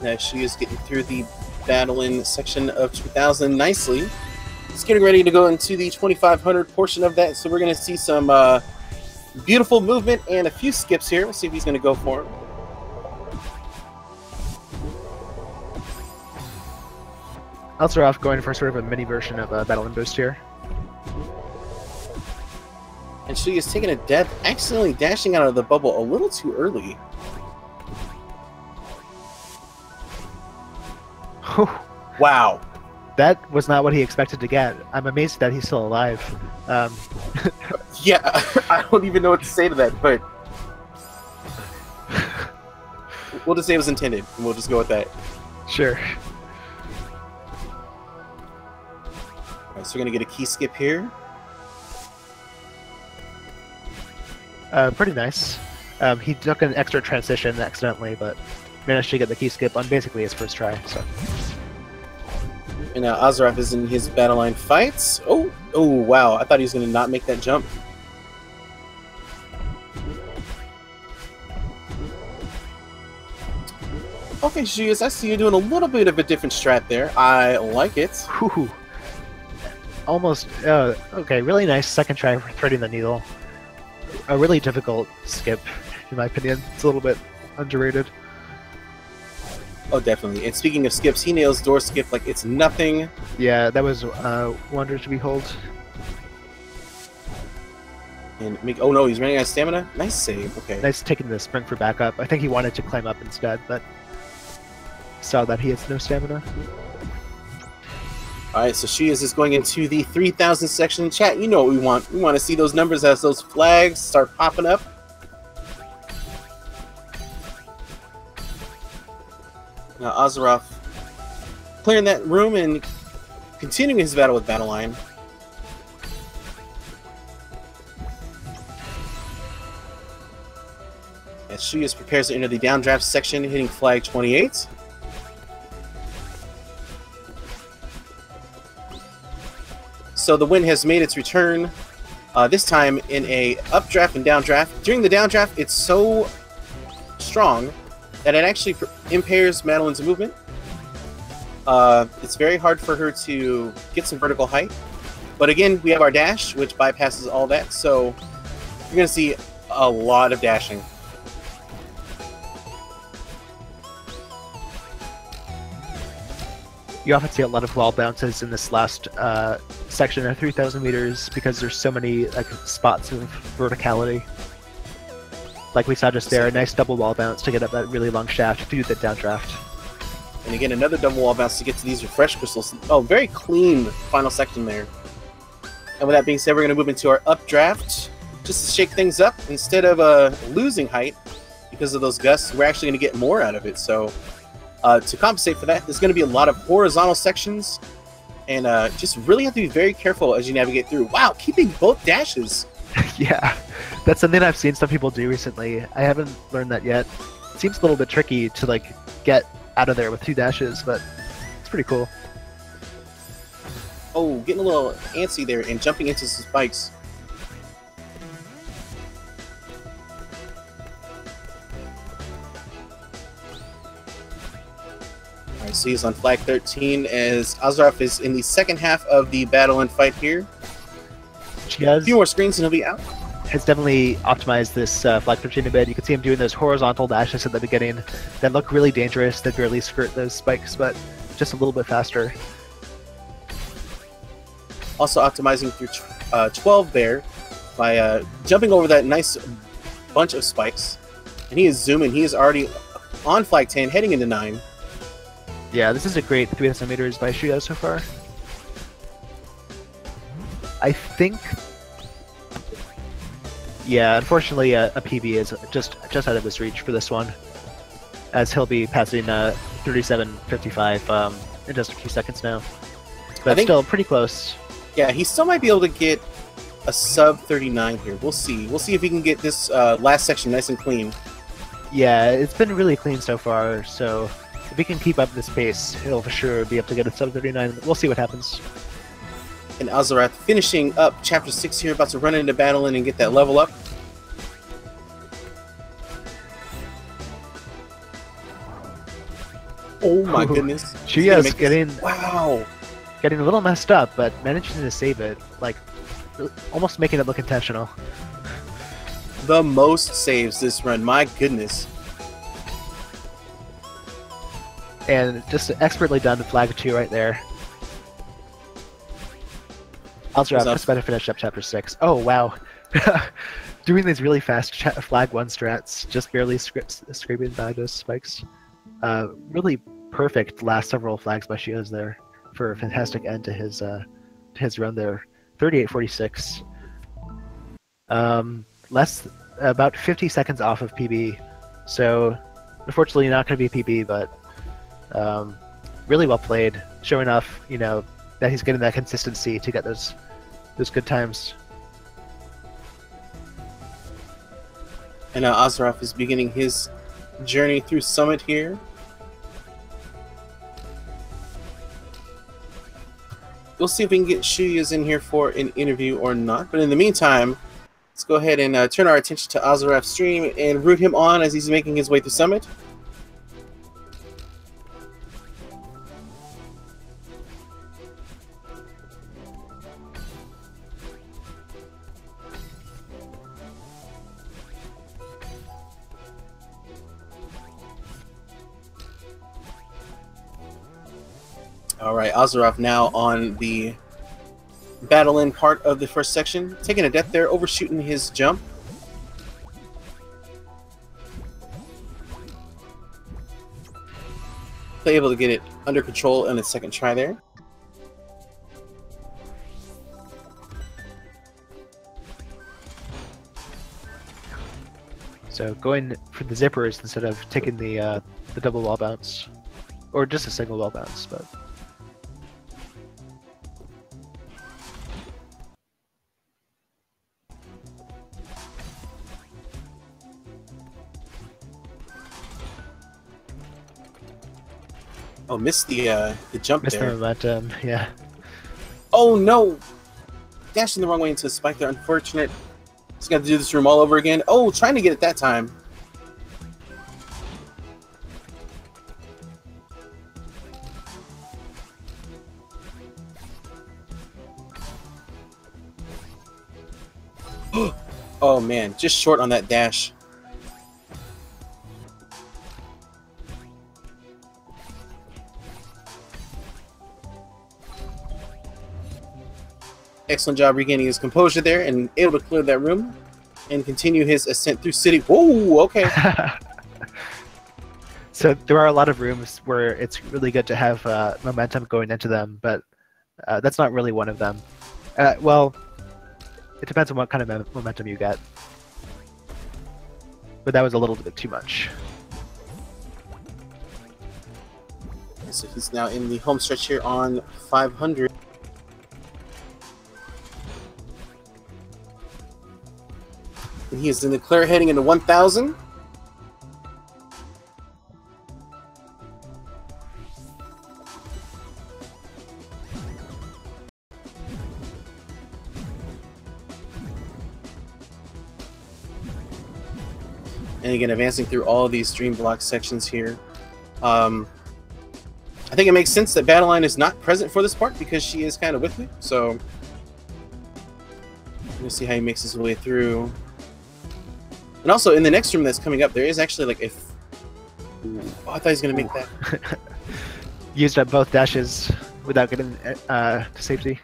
Speaker 1: Now she is getting through the battling section of 2000 nicely. It's getting ready to go into the 2500 portion of that, so we're going to see some beautiful movement and a few skips here. We'll see if he's going to go for it.
Speaker 2: Alzaraf going for sort of a mini version of Battle and Boost here.
Speaker 1: And she is taking a death, accidentally dashing out of the bubble a little too early. Wow.
Speaker 2: That was not what he expected to get. I'm amazed that he's still alive.
Speaker 1: Yeah, I don't even know what to say to that, but we'll just say it was intended, and we'll just go with that.
Speaker 2: Sure.
Speaker 1: Alright, so we're going to get a key skip here.
Speaker 2: Pretty nice. He took an extra transition accidentally, but managed to get the key skip on basically his first try. So.
Speaker 1: And now Alzaraf is in his battle line fights. Oh, wow. I thought he was going to not make that jump. Okay, Shuyaz, I see you doing a little bit of a different strat there. I like it.
Speaker 2: Whew. Almost. Okay, really nice second try for threading the needle. A really difficult skip, in my opinion. It's a little bit underrated.
Speaker 1: Oh, definitely. And speaking of skips, he nails door skip like it's nothing.
Speaker 2: Yeah, that was wonder to behold.
Speaker 1: And oh no, he's running out of stamina. Nice save. Okay.
Speaker 2: Nice taking the sprint for backup. I think he wanted to climb up instead, but saw that he has no stamina.
Speaker 1: Alright, so Shuyaz is going into the 3000 section. Chat, you know what we want. We want to see those numbers as those flags start popping up. Now Alzaraf clearing that room and continuing his battle with Battleline. As Shuyaz prepares to enter the downdraft section, hitting flag 28. So the wind has made its return, this time in a updraft and downdraft. During the downdraft, it's so strong that it actually impairs Madeline's movement. It's very hard for her to get some vertical height. But again, we have our dash, which bypasses all that, so you're going to see a lot of dashing.
Speaker 2: You often see a lot of wall bounces in this last section of 3,000 meters because there's so many spots of verticality. Like we saw just there, a nice double wall bounce to get up that really long shaft to do the downdraft.
Speaker 1: And again, another double wall bounce to get to these refresh crystals. Oh, very clean final section there. And with that being said, we're going to move into our updraft. Just to shake things up, instead of losing height because of those gusts, we're actually going to get more out of it. So to compensate for that, there's going to be a lot of horizontal sections. And just really have to be very careful as you navigate through. Wow, keeping both dashes.
Speaker 2: Yeah, that's something I've seen some people do recently. I haven't learned that yet. It seems a little bit tricky to like get out of there with 2 dashes, but it's pretty cool.
Speaker 1: Oh, getting a little antsy there and jumping into some spikes. Alright, so he's on flag 13 as Alzaraf is in the second half of the battle and fight here. A few more screens and he'll be out.
Speaker 2: Has definitely optimized this flag 13 a bit. You can see him doing those horizontal dashes at the beginning that look really dangerous, that barely skirt those spikes, but just a little bit faster.
Speaker 1: Also optimizing through 12 there by jumping over that nice bunch of spikes. And he is zooming. He is already on flag 10, heading into 9.
Speaker 2: Yeah, this is a great 3,000 meters by shuyaz so far. I think... Yeah, unfortunately a PB is just out of his reach for this one, as he'll be passing 37.55 in just a few seconds now. But still pretty close.
Speaker 1: Yeah, he still might be able to get a sub 39 here. We'll see. We'll see if he can get this last section nice and clean.
Speaker 2: Yeah, it's been really clean so far, so if he can keep up this pace, he'll for sure be able to get a sub 39. We'll see what happens.
Speaker 1: And Alzaraf finishing up chapter 6 here, about to run into battle and get that level up. Oh my goodness.
Speaker 2: Shuyaz getting a little messed up, but managing to save it, like almost making it look intentional.
Speaker 1: The most saves this run, my goodness.
Speaker 2: And just expertly done, flag 2 right there. Alzaraf just about to finish up chapter 6. Oh wow. Doing these really fast flag 1 strats, just barely scraping by those spikes. Really perfect last several flags by shuyaz there for a fantastic end to his run there. 38.46. About 50 seconds off of PB, so unfortunately not going to be a PB, but really well played, showing off, you know, that he's getting that consistency to get those good times.
Speaker 1: And now Alzaraf is beginning his journey through Summit here. We'll see if we can get shuyaz in here for an interview or not. But in the meantime, let's go ahead and turn our attention to Alzaraf's stream and root him on as he's making his way through Summit. Alright, Alzaraf now on the battle in part of the first section. Taking a death there, overshooting his jump. Able to get it under control on his second try there.
Speaker 2: So going for the zippers instead of taking the double wall bounce, or just a single wall bounce, but.
Speaker 1: Oh, missed the jump
Speaker 2: missed
Speaker 1: there.
Speaker 2: the momentum, yeah.
Speaker 1: Oh no! Dashing the wrong way into a spike there. Unfortunate. He's got to do this room all over again. Oh, trying to get it that time. Oh man, just short on that dash. Excellent job regaining his composure there and able to clear that room and continue his ascent through city. Whoa, okay.
Speaker 2: So there are a lot of rooms where it's really good to have momentum going into them, but that's not really one of them. Well, it depends on what kind of momentum you get. But that was a little bit too much.
Speaker 1: So he's now in the home stretch here on 500. And he is in the clear heading into 1,000. And again, advancing through all of these dream block sections here. I think it makes sense that Battleline is not present for this part because she is kind of with me. So we'll see how he makes his way through. And also in the next room that's coming up, there is actually like if I thought he was going to make that.
Speaker 2: Used up both dashes without getting to safety.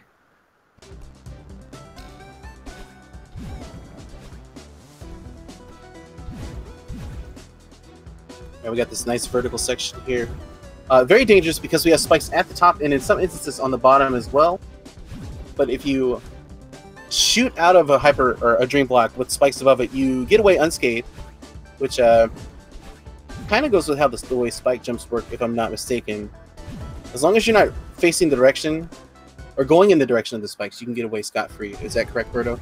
Speaker 1: And we got this nice vertical section here. Very dangerous because we have spikes at the top and in some instances on the bottom as well. But if you shoot out of a hyper or a dream block with spikes above it, you get away unscathed, which kind of goes with how the way spike jumps work, if I'm not mistaken. As long as you're not facing the direction or going in the direction of the spikes, you can get away scot-free. Is that correct, Berto?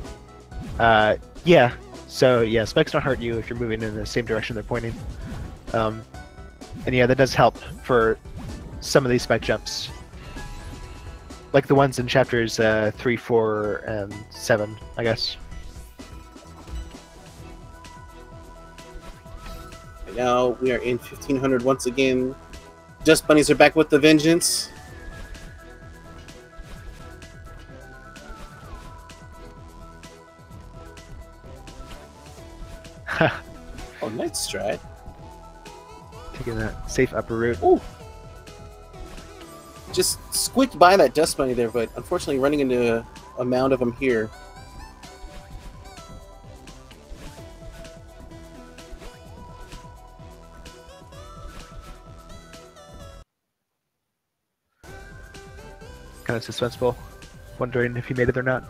Speaker 2: Yeah. So yeah, spikes don't hurt you if you're moving in the same direction they're pointing. And yeah, that does help for some of these spike jumps. Like the ones in chapters 3, 4, and 7, I guess.
Speaker 1: Right now we are in 1500 once again. Dust Bunnies are back with the vengeance. Oh, nice stride.
Speaker 2: Taking that safe upper route.
Speaker 1: Ooh. Just squeaked by that Dust Bunny there, but unfortunately running into a mound of them here.
Speaker 2: Kind of suspenseful. Wondering if he made it or not.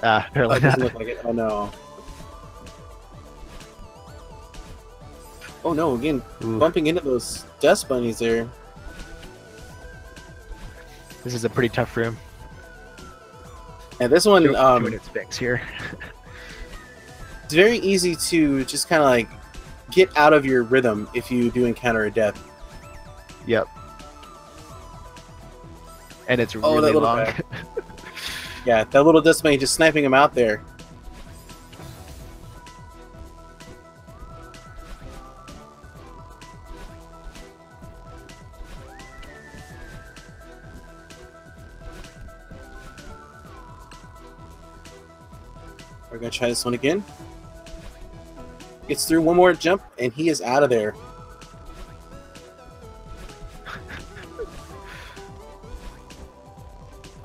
Speaker 2: Apparently
Speaker 1: It doesn't
Speaker 2: not.
Speaker 1: look like it. Oh no. Oh no, again,
Speaker 2: Ooh.
Speaker 1: bumping into those Dust Bunnies there.
Speaker 2: This is a pretty tough room.
Speaker 1: And this one,
Speaker 2: Doing its fix here.
Speaker 1: it's very easy to just kind of like get out of your rhythm if you do encounter a death.
Speaker 2: Yep. And it's
Speaker 1: that
Speaker 2: really
Speaker 1: little
Speaker 2: long.
Speaker 1: guy. Yeah, that little Dust Bunny just sniping him out there. We're gonna try this one again. Gets through one more jump, and he is out of there.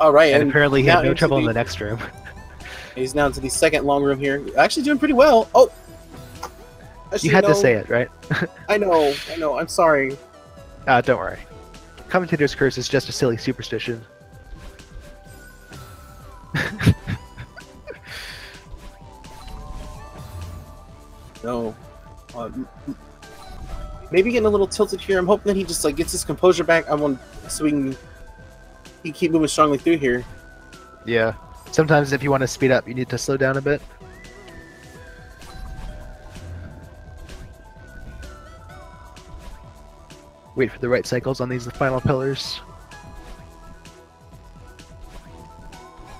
Speaker 1: All right,
Speaker 2: And apparently he had no
Speaker 1: into
Speaker 2: trouble in the next room.
Speaker 1: He's now into the second long room here. Actually doing pretty well. Oh! Actually,
Speaker 2: You had
Speaker 1: no,
Speaker 2: to say it, right?
Speaker 1: I know, I'm sorry.
Speaker 2: Don't worry. Commentator's curse is just a silly superstition.
Speaker 1: No. Maybe getting a little tilted here. I'm hoping that he just like gets his composure back. So we can keep moving strongly through here.
Speaker 2: Yeah. Sometimes if you want to speed up, you need to slow down a bit. Wait for the right cycles on these final pillars.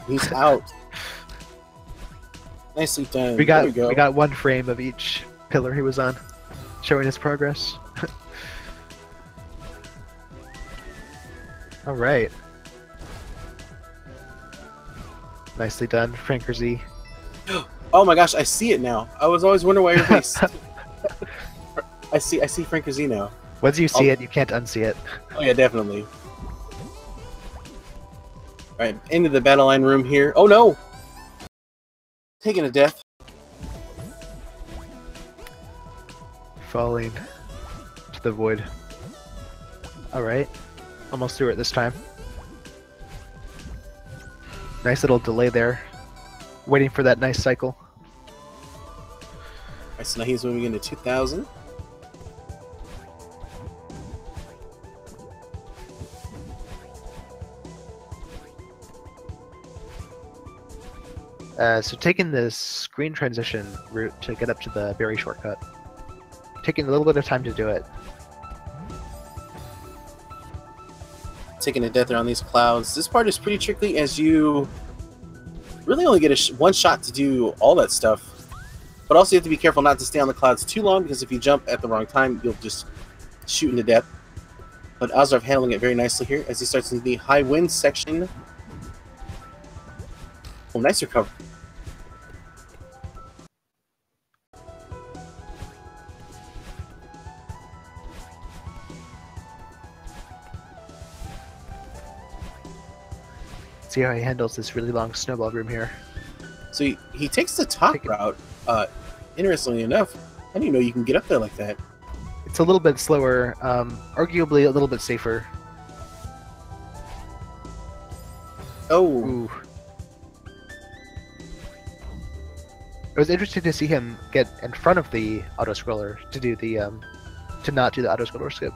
Speaker 1: He's out. Nicely done.
Speaker 2: We
Speaker 1: There we go.
Speaker 2: got one frame of each pillar he was on, showing his progress. All right. Nicely done, Franker Z.
Speaker 1: Oh my gosh, I see it now. I was always wondering why everybody's... I see Franker Z now.
Speaker 2: Once you see it, you can't unsee it.
Speaker 1: Oh yeah, definitely. Alright, into the battle line room here. Oh no! Taking a death.
Speaker 2: Falling. off the void. Alright. Almost through it this time. Nice little delay there. Waiting for that nice cycle.
Speaker 1: Alright, so now he's moving into 2000.
Speaker 2: So taking this screen transition route to get up to the berry shortcut. Taking a little bit of time to do it.
Speaker 1: Taking a death there on these clouds. This part is pretty tricky as you really only get one shot to do all that stuff. But also you have to be careful not to stay on the clouds too long, because if you jump at the wrong time, you'll just shoot into death. But Alzaraf handling it very nicely here as he starts into the high wind section. Oh, nice recovery.
Speaker 2: See how he handles this really long snowball room here.
Speaker 1: So he takes the top route. Interestingly enough, I didn't even know you can get up there like that.
Speaker 2: It's a little bit slower, arguably a little bit safer.
Speaker 1: Oh.
Speaker 2: Ooh. It was interesting to see him get in front of the auto-scroller to do the, to not do the auto-scroller skip.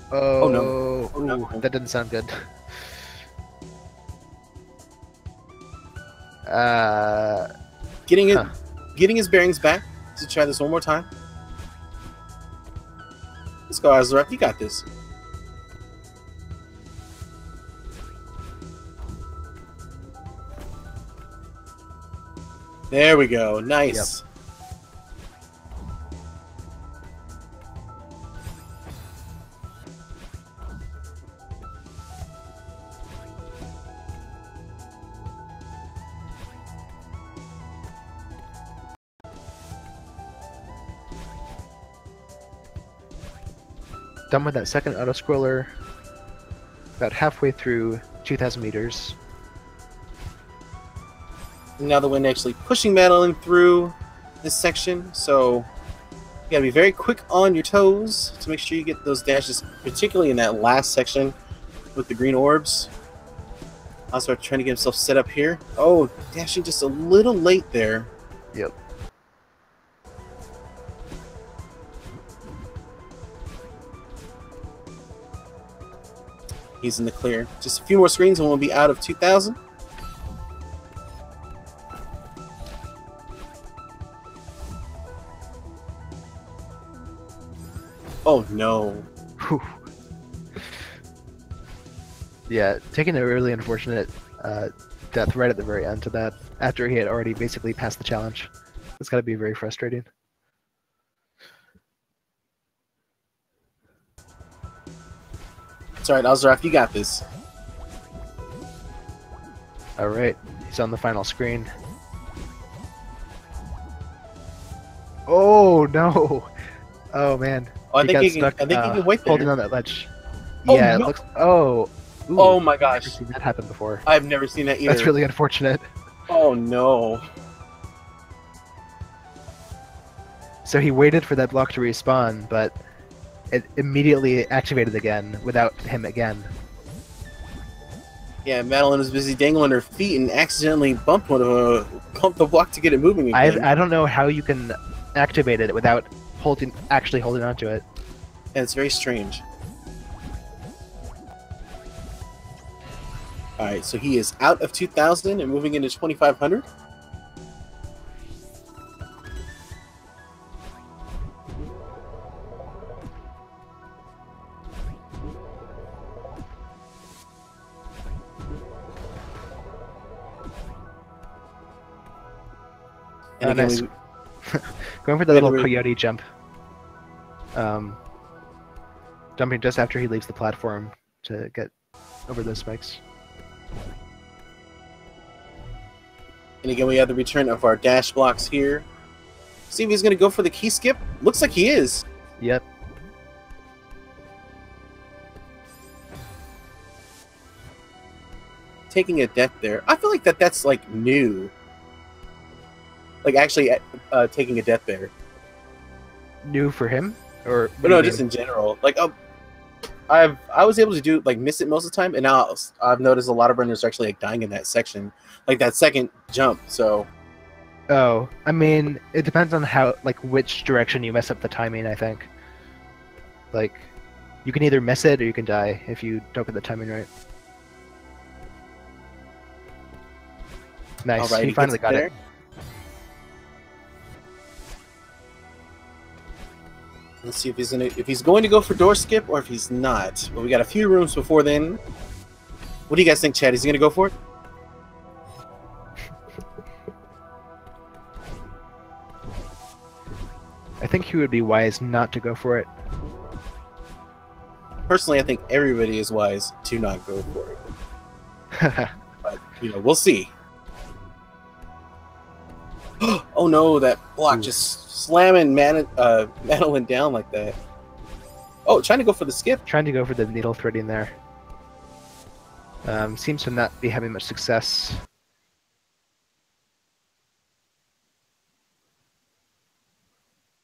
Speaker 1: Oh no. Oh, no.
Speaker 2: That didn't sound good.
Speaker 1: Getting his bearings back to try this one more time. Let's go, Alzaraf. You got this. There we go. Nice. Yep.
Speaker 2: Done with that second auto-scroller. About halfway through 2,000 meters.
Speaker 1: Now the wind actually pushing Madeline through this section, so you gotta be very quick on your toes to make sure you get those dashes, particularly in that last section with the green orbs. Also trying to get himself set up here. Oh, dashing just a little late there.
Speaker 2: Yep.
Speaker 1: He's in the clear. Just a few more screens and we'll be out of 2,000. Oh no.
Speaker 2: Whew. Yeah, taking a really unfortunate death right at the very end to that, after he had already basically passed the challenge. It's gotta be very frustrating.
Speaker 1: It's alright, Alzaraf, you got this.
Speaker 2: Alright, he's on the final screen. Oh no! Oh man.
Speaker 1: Oh, I think he
Speaker 2: stuck,
Speaker 1: can wait there.
Speaker 2: Holding on that ledge.
Speaker 1: Oh,
Speaker 2: yeah,
Speaker 1: no.
Speaker 2: It looks. Oh. Ooh,
Speaker 1: oh my gosh.
Speaker 2: I've never seen that happen before.
Speaker 1: I've never seen that either.
Speaker 2: That's really unfortunate.
Speaker 1: Oh no.
Speaker 2: So he waited for that block to respawn, but it immediately activated again without him again.
Speaker 1: Yeah, Madeline was busy dangling her feet and accidentally bumped the block to get it moving again.
Speaker 2: I don't know how you can activate it without actually holding onto it.
Speaker 1: And it's very strange. Alright, so he is out of 2,000 and moving into 2,500. And again,
Speaker 2: nice. Going for the little coyote jump. Jumping just after he leaves the platform to get over those spikes.
Speaker 1: And again, we have the return of our dash blocks here. See if he's going to go for the key skip. Looks like he is.
Speaker 2: Yep.
Speaker 1: taking a death there. I feel like that's like new. Like actually taking a death there.
Speaker 2: New for him, or
Speaker 1: But no, just in general. Like I was able to do like miss it most of the time, and now I've noticed a lot of runners are actually like dying in that section, like that second jump. So.
Speaker 2: Oh, I mean, it depends on how, like, which direction you mess up the timing, I think. Like, you can either miss it or you can die if you don't get the timing right. Nice,
Speaker 1: Alright,
Speaker 2: he finally got it.
Speaker 1: Let's see if he's going to go for door skip or if he's not. But we got a few rooms before then. What do you guys think, Chad? Is he going to go for it?
Speaker 2: I think he would be wise not to go for it.
Speaker 1: Personally, I think everybody is wise to not go for it. But, you know, we'll see. Oh no, that block just slamming Madeline down like that. Oh, trying to go for the skip.
Speaker 2: Trying to go for the needle threading there. Seems to not be having much success.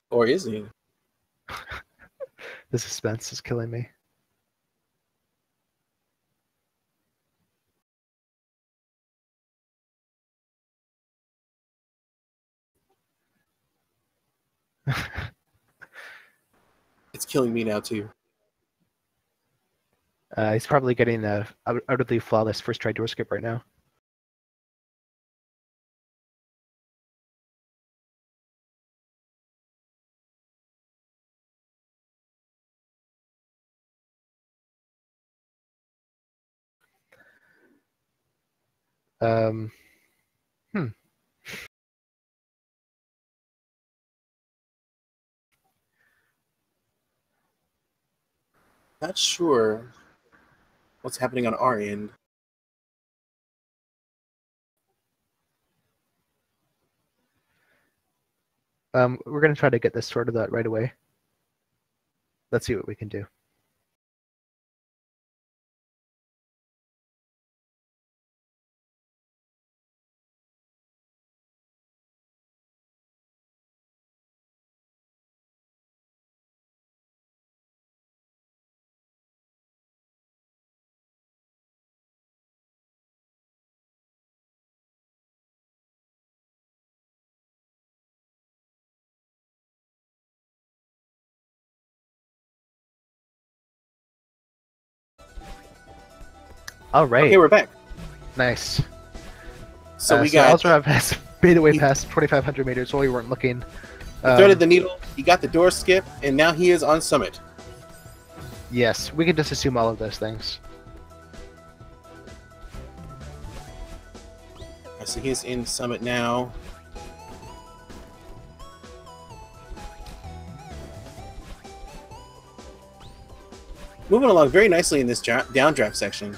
Speaker 1: Or is he?
Speaker 2: The suspense is killing me.
Speaker 1: It's killing me now too.
Speaker 2: He's probably getting a utterly flawless first try door skip right now. Hmm.
Speaker 1: Not sure what's happening on our end.
Speaker 2: We're going to try to get this sorted out right away. Let's see what we can do. All right.
Speaker 1: Okay, we're back.
Speaker 2: Nice.
Speaker 1: So we got
Speaker 2: Alzaraf has made away past 2,500 meters while we weren't looking.
Speaker 1: threaded the needle. He got the door skip, and now he is on summit.
Speaker 2: Yes, we can just assume all of those things.
Speaker 1: So he's in summit now. Moving along very nicely in this downdraft section.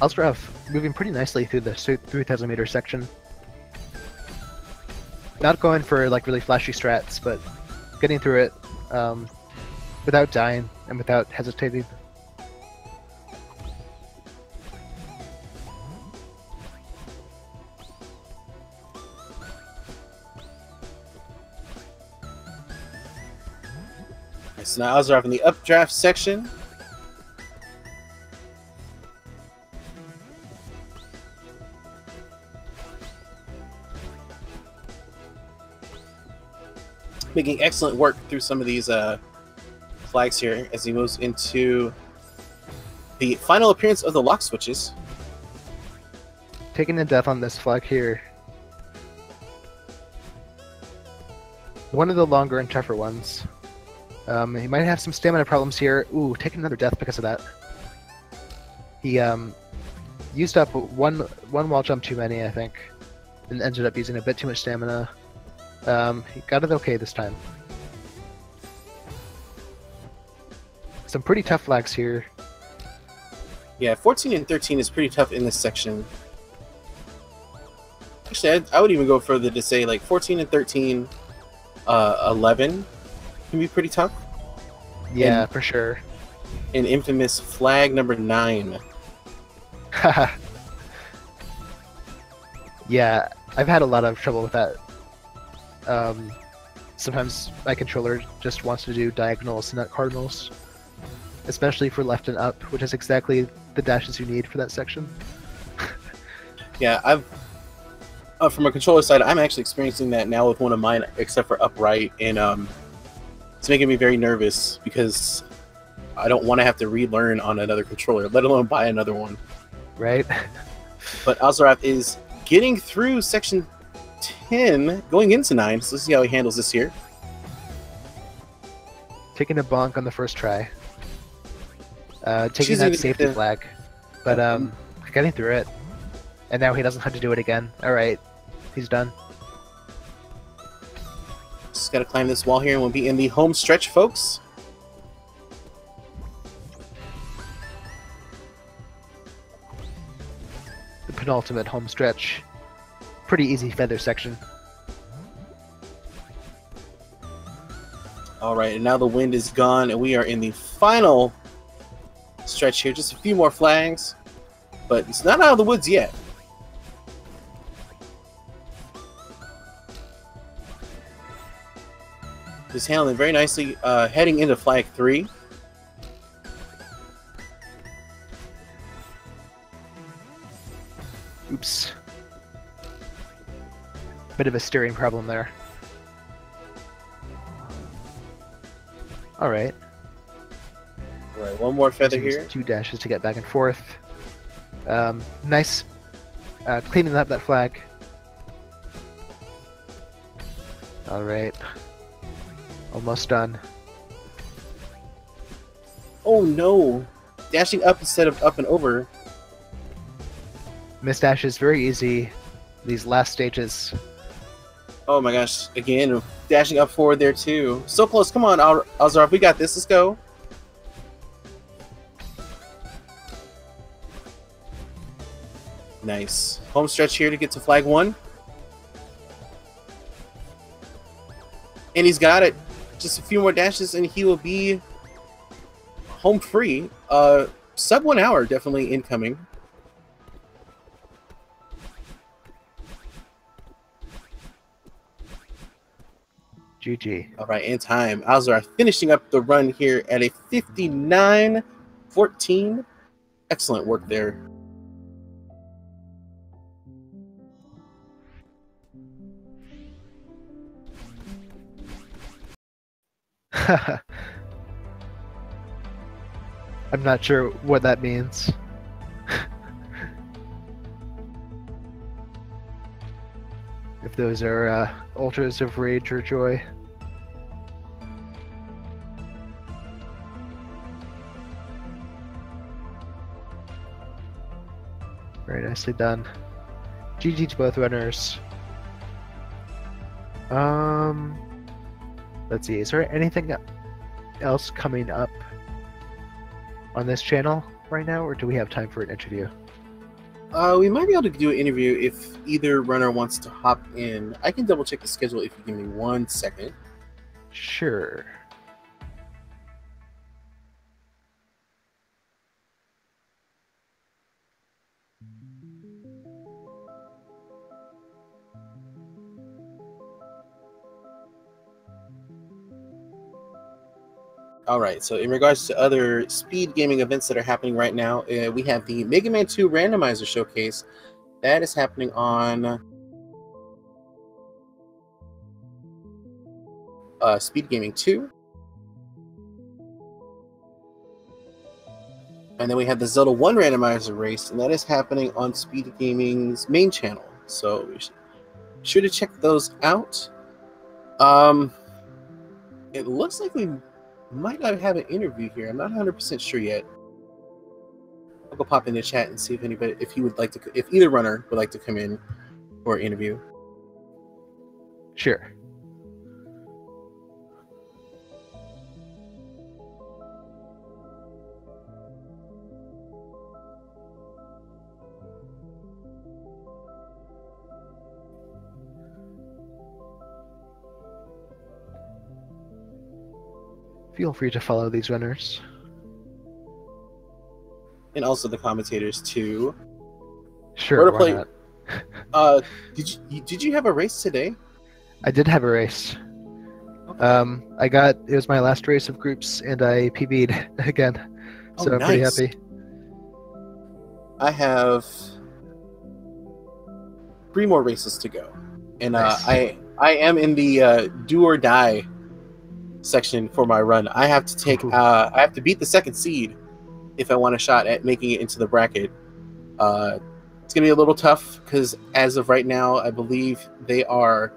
Speaker 2: Alzaraf moving pretty nicely through the 3,000 meter section. Not going for like really flashy strats, but getting through it without dying and without hesitating.
Speaker 1: So now Alzaraf in the updraft section. Making excellent work through some of these flags here as he moves into the final appearance of the lock switches.
Speaker 2: Taking the death on this flag here. One of the longer and tougher ones. He might have some stamina problems here. Ooh, taking another death because of that. He used up one wall jump too many, I think, and ended up using a bit too much stamina. He got it okay this time. Some pretty tough flags here.
Speaker 1: Yeah, 14 and 13 is pretty tough in this section. Actually, I would even go further to say like 14 and 13, 11 can be pretty tough.
Speaker 2: Yeah, for sure.
Speaker 1: An infamous flag number 9.
Speaker 2: Yeah, I've had a lot of trouble with that. Sometimes my controller just wants to do diagonals, not cardinals. Especially for left and up, which is exactly the dashes you need for that section.
Speaker 1: Yeah, I've from a controller side, I'm actually experiencing that now with one of mine, except for upright, and it's making me very nervous because I don't want to have to relearn on another controller, let alone buy another one.
Speaker 2: Right.
Speaker 1: But Alzaraf is getting through section 10, going into 9. So let's see how he handles this here.
Speaker 2: Taking a bonk on the first try. Taking that safety flag, but getting through it. And now he doesn't have to do it again. Alright, he's done.
Speaker 1: Just gotta climb this wall here and we'll be in the home stretch, folks.
Speaker 2: The penultimate home stretch. Pretty easy feather section.
Speaker 1: Alright, and now the wind is gone and we are in the final stretch here. Just a few more flags, but it's not out of the woods yet. Just handling very nicely, heading into flag 3.
Speaker 2: Oops. Bit of a steering problem there. Alright.
Speaker 1: Alright, one more feather here.
Speaker 2: 2 dashes to get back and forth. Nice. Cleaning up that flag. Alright. Almost done.
Speaker 1: Oh no! Dashing up instead of up and over.
Speaker 2: Missed dashes, very easy. These last stages.
Speaker 1: Oh my gosh, again, dashing up forward there too. So close, come on, Alzaraf, we got this, let's go. Nice. Home stretch here to get to flag 1. And he's got it. Just a few more dashes and he will be home free. Sub 1 hour definitely incoming.
Speaker 2: GG.
Speaker 1: Alright, in time. Alzaraf finishing up the run here at a 59-14. Excellent work there.
Speaker 2: I'm not sure what that means. If those are ultras of rage or joy. Very nicely done. GG to both runners. Let's see, is there anything else coming up on this channel right now, or do we have time for an interview?
Speaker 1: We might be able to do an interview if either runner wants to hop in. I can double check the schedule if you give me 1 second.
Speaker 2: Sure.
Speaker 1: Alright, so in regards to other speed gaming events that are happening right now, we have the Mega Man 2 Randomizer Showcase. That is happening on Speed Gaming 2. And then we have the Zelda 1 Randomizer Race, and that is happening on Speed Gaming's main channel. So be sure to check those out. It looks like we might not have an interview here. I'm not 100% sure yet. I'll go pop in the chat and see if anybody, if he would like to, if either runner would like to come in for an interview.
Speaker 2: Sure. Feel free to follow these runners.
Speaker 1: And also the commentators too.
Speaker 2: Sure, why
Speaker 1: Play,
Speaker 2: not?
Speaker 1: Did you have a race today?
Speaker 2: I did have a race.
Speaker 1: Okay.
Speaker 2: It was my last race of groups, and I PB'd again.
Speaker 1: Oh,
Speaker 2: So I'm pretty happy.
Speaker 1: I have 3 more races to go, and
Speaker 2: Nice.
Speaker 1: I am in the do or die section for my run. I have to take I have to beat the 2nd seed if I want a shot at making it into the bracket. It's gonna be a little tough because as of right now, I believe they are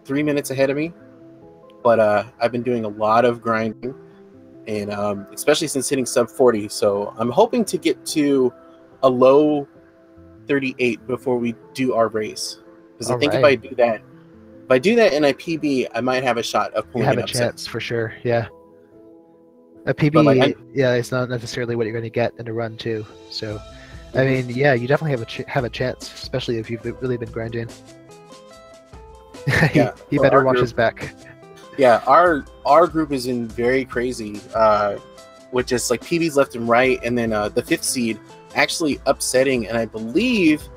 Speaker 1: 3 minutes ahead of me. But I've been doing a lot of grinding, and especially since hitting sub 40. So I'm hoping to get to a low 38 before we do our race. Because I think if I do that and I PB, I might have a shot of pulling an upset.
Speaker 2: You have a chance for sure. Yeah. A PB, it's not necessarily what you're going to get in a run too. So, I mean, yeah, you definitely have a chance, especially if you've really been grinding. he better watch his back.
Speaker 1: Yeah, our group is in very crazy, with just like PBs left and right, and then the 5th seed actually upsetting, and I believe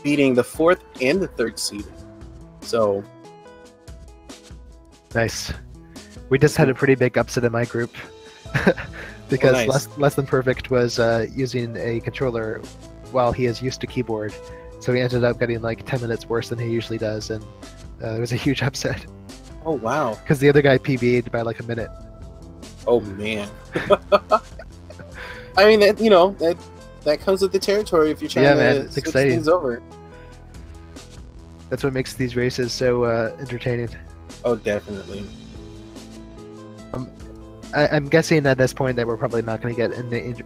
Speaker 1: beating the 4th and the 3rd seed. So
Speaker 2: nice. We just had a pretty big upset in my group because Less Than Perfect was using a controller while he is used to keyboard, so he ended up getting like 10 minutes worse than he usually does, and there was a huge upset.
Speaker 1: Oh wow!
Speaker 2: Because the other guy PB'd by like a minute.
Speaker 1: Oh man! I mean that comes with the territory if you're trying to switch things over.
Speaker 2: That's what makes these races so entertaining.
Speaker 1: Oh, definitely.
Speaker 2: I'm guessing at this point that we're probably not going to get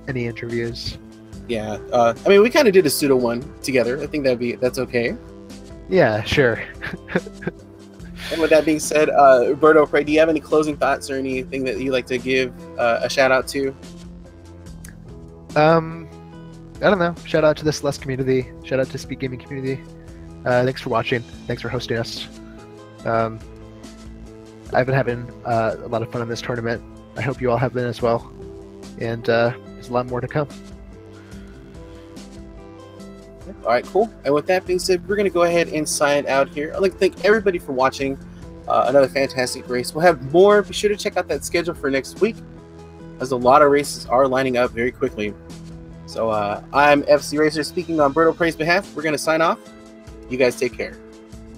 Speaker 2: any interviews.
Speaker 1: Yeah, I mean we kind of did a pseudo one together. I think that's okay.
Speaker 2: Yeah, sure.
Speaker 1: And with that being said, Roberto, Prey, do you have any closing thoughts or anything that you'd like to give a shout out to?
Speaker 2: I don't know. Shout out to the Celeste community. Shout out to Speed Gaming community. Thanks for watching. Thanks for hosting us. I've been having a lot of fun in this tournament. I hope you all have been as well. And there's a lot more to come.
Speaker 1: All right, cool. And with that being said, we're going to go ahead and sign out here. I'd like to thank everybody for watching another fantastic race. We'll have more. Be sure to check out that schedule for next week, as a lot of races are lining up very quickly. So I'm FC Racer speaking on Berto Prey's behalf. We're going to sign off. You guys take care.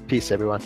Speaker 2: Peace, everyone.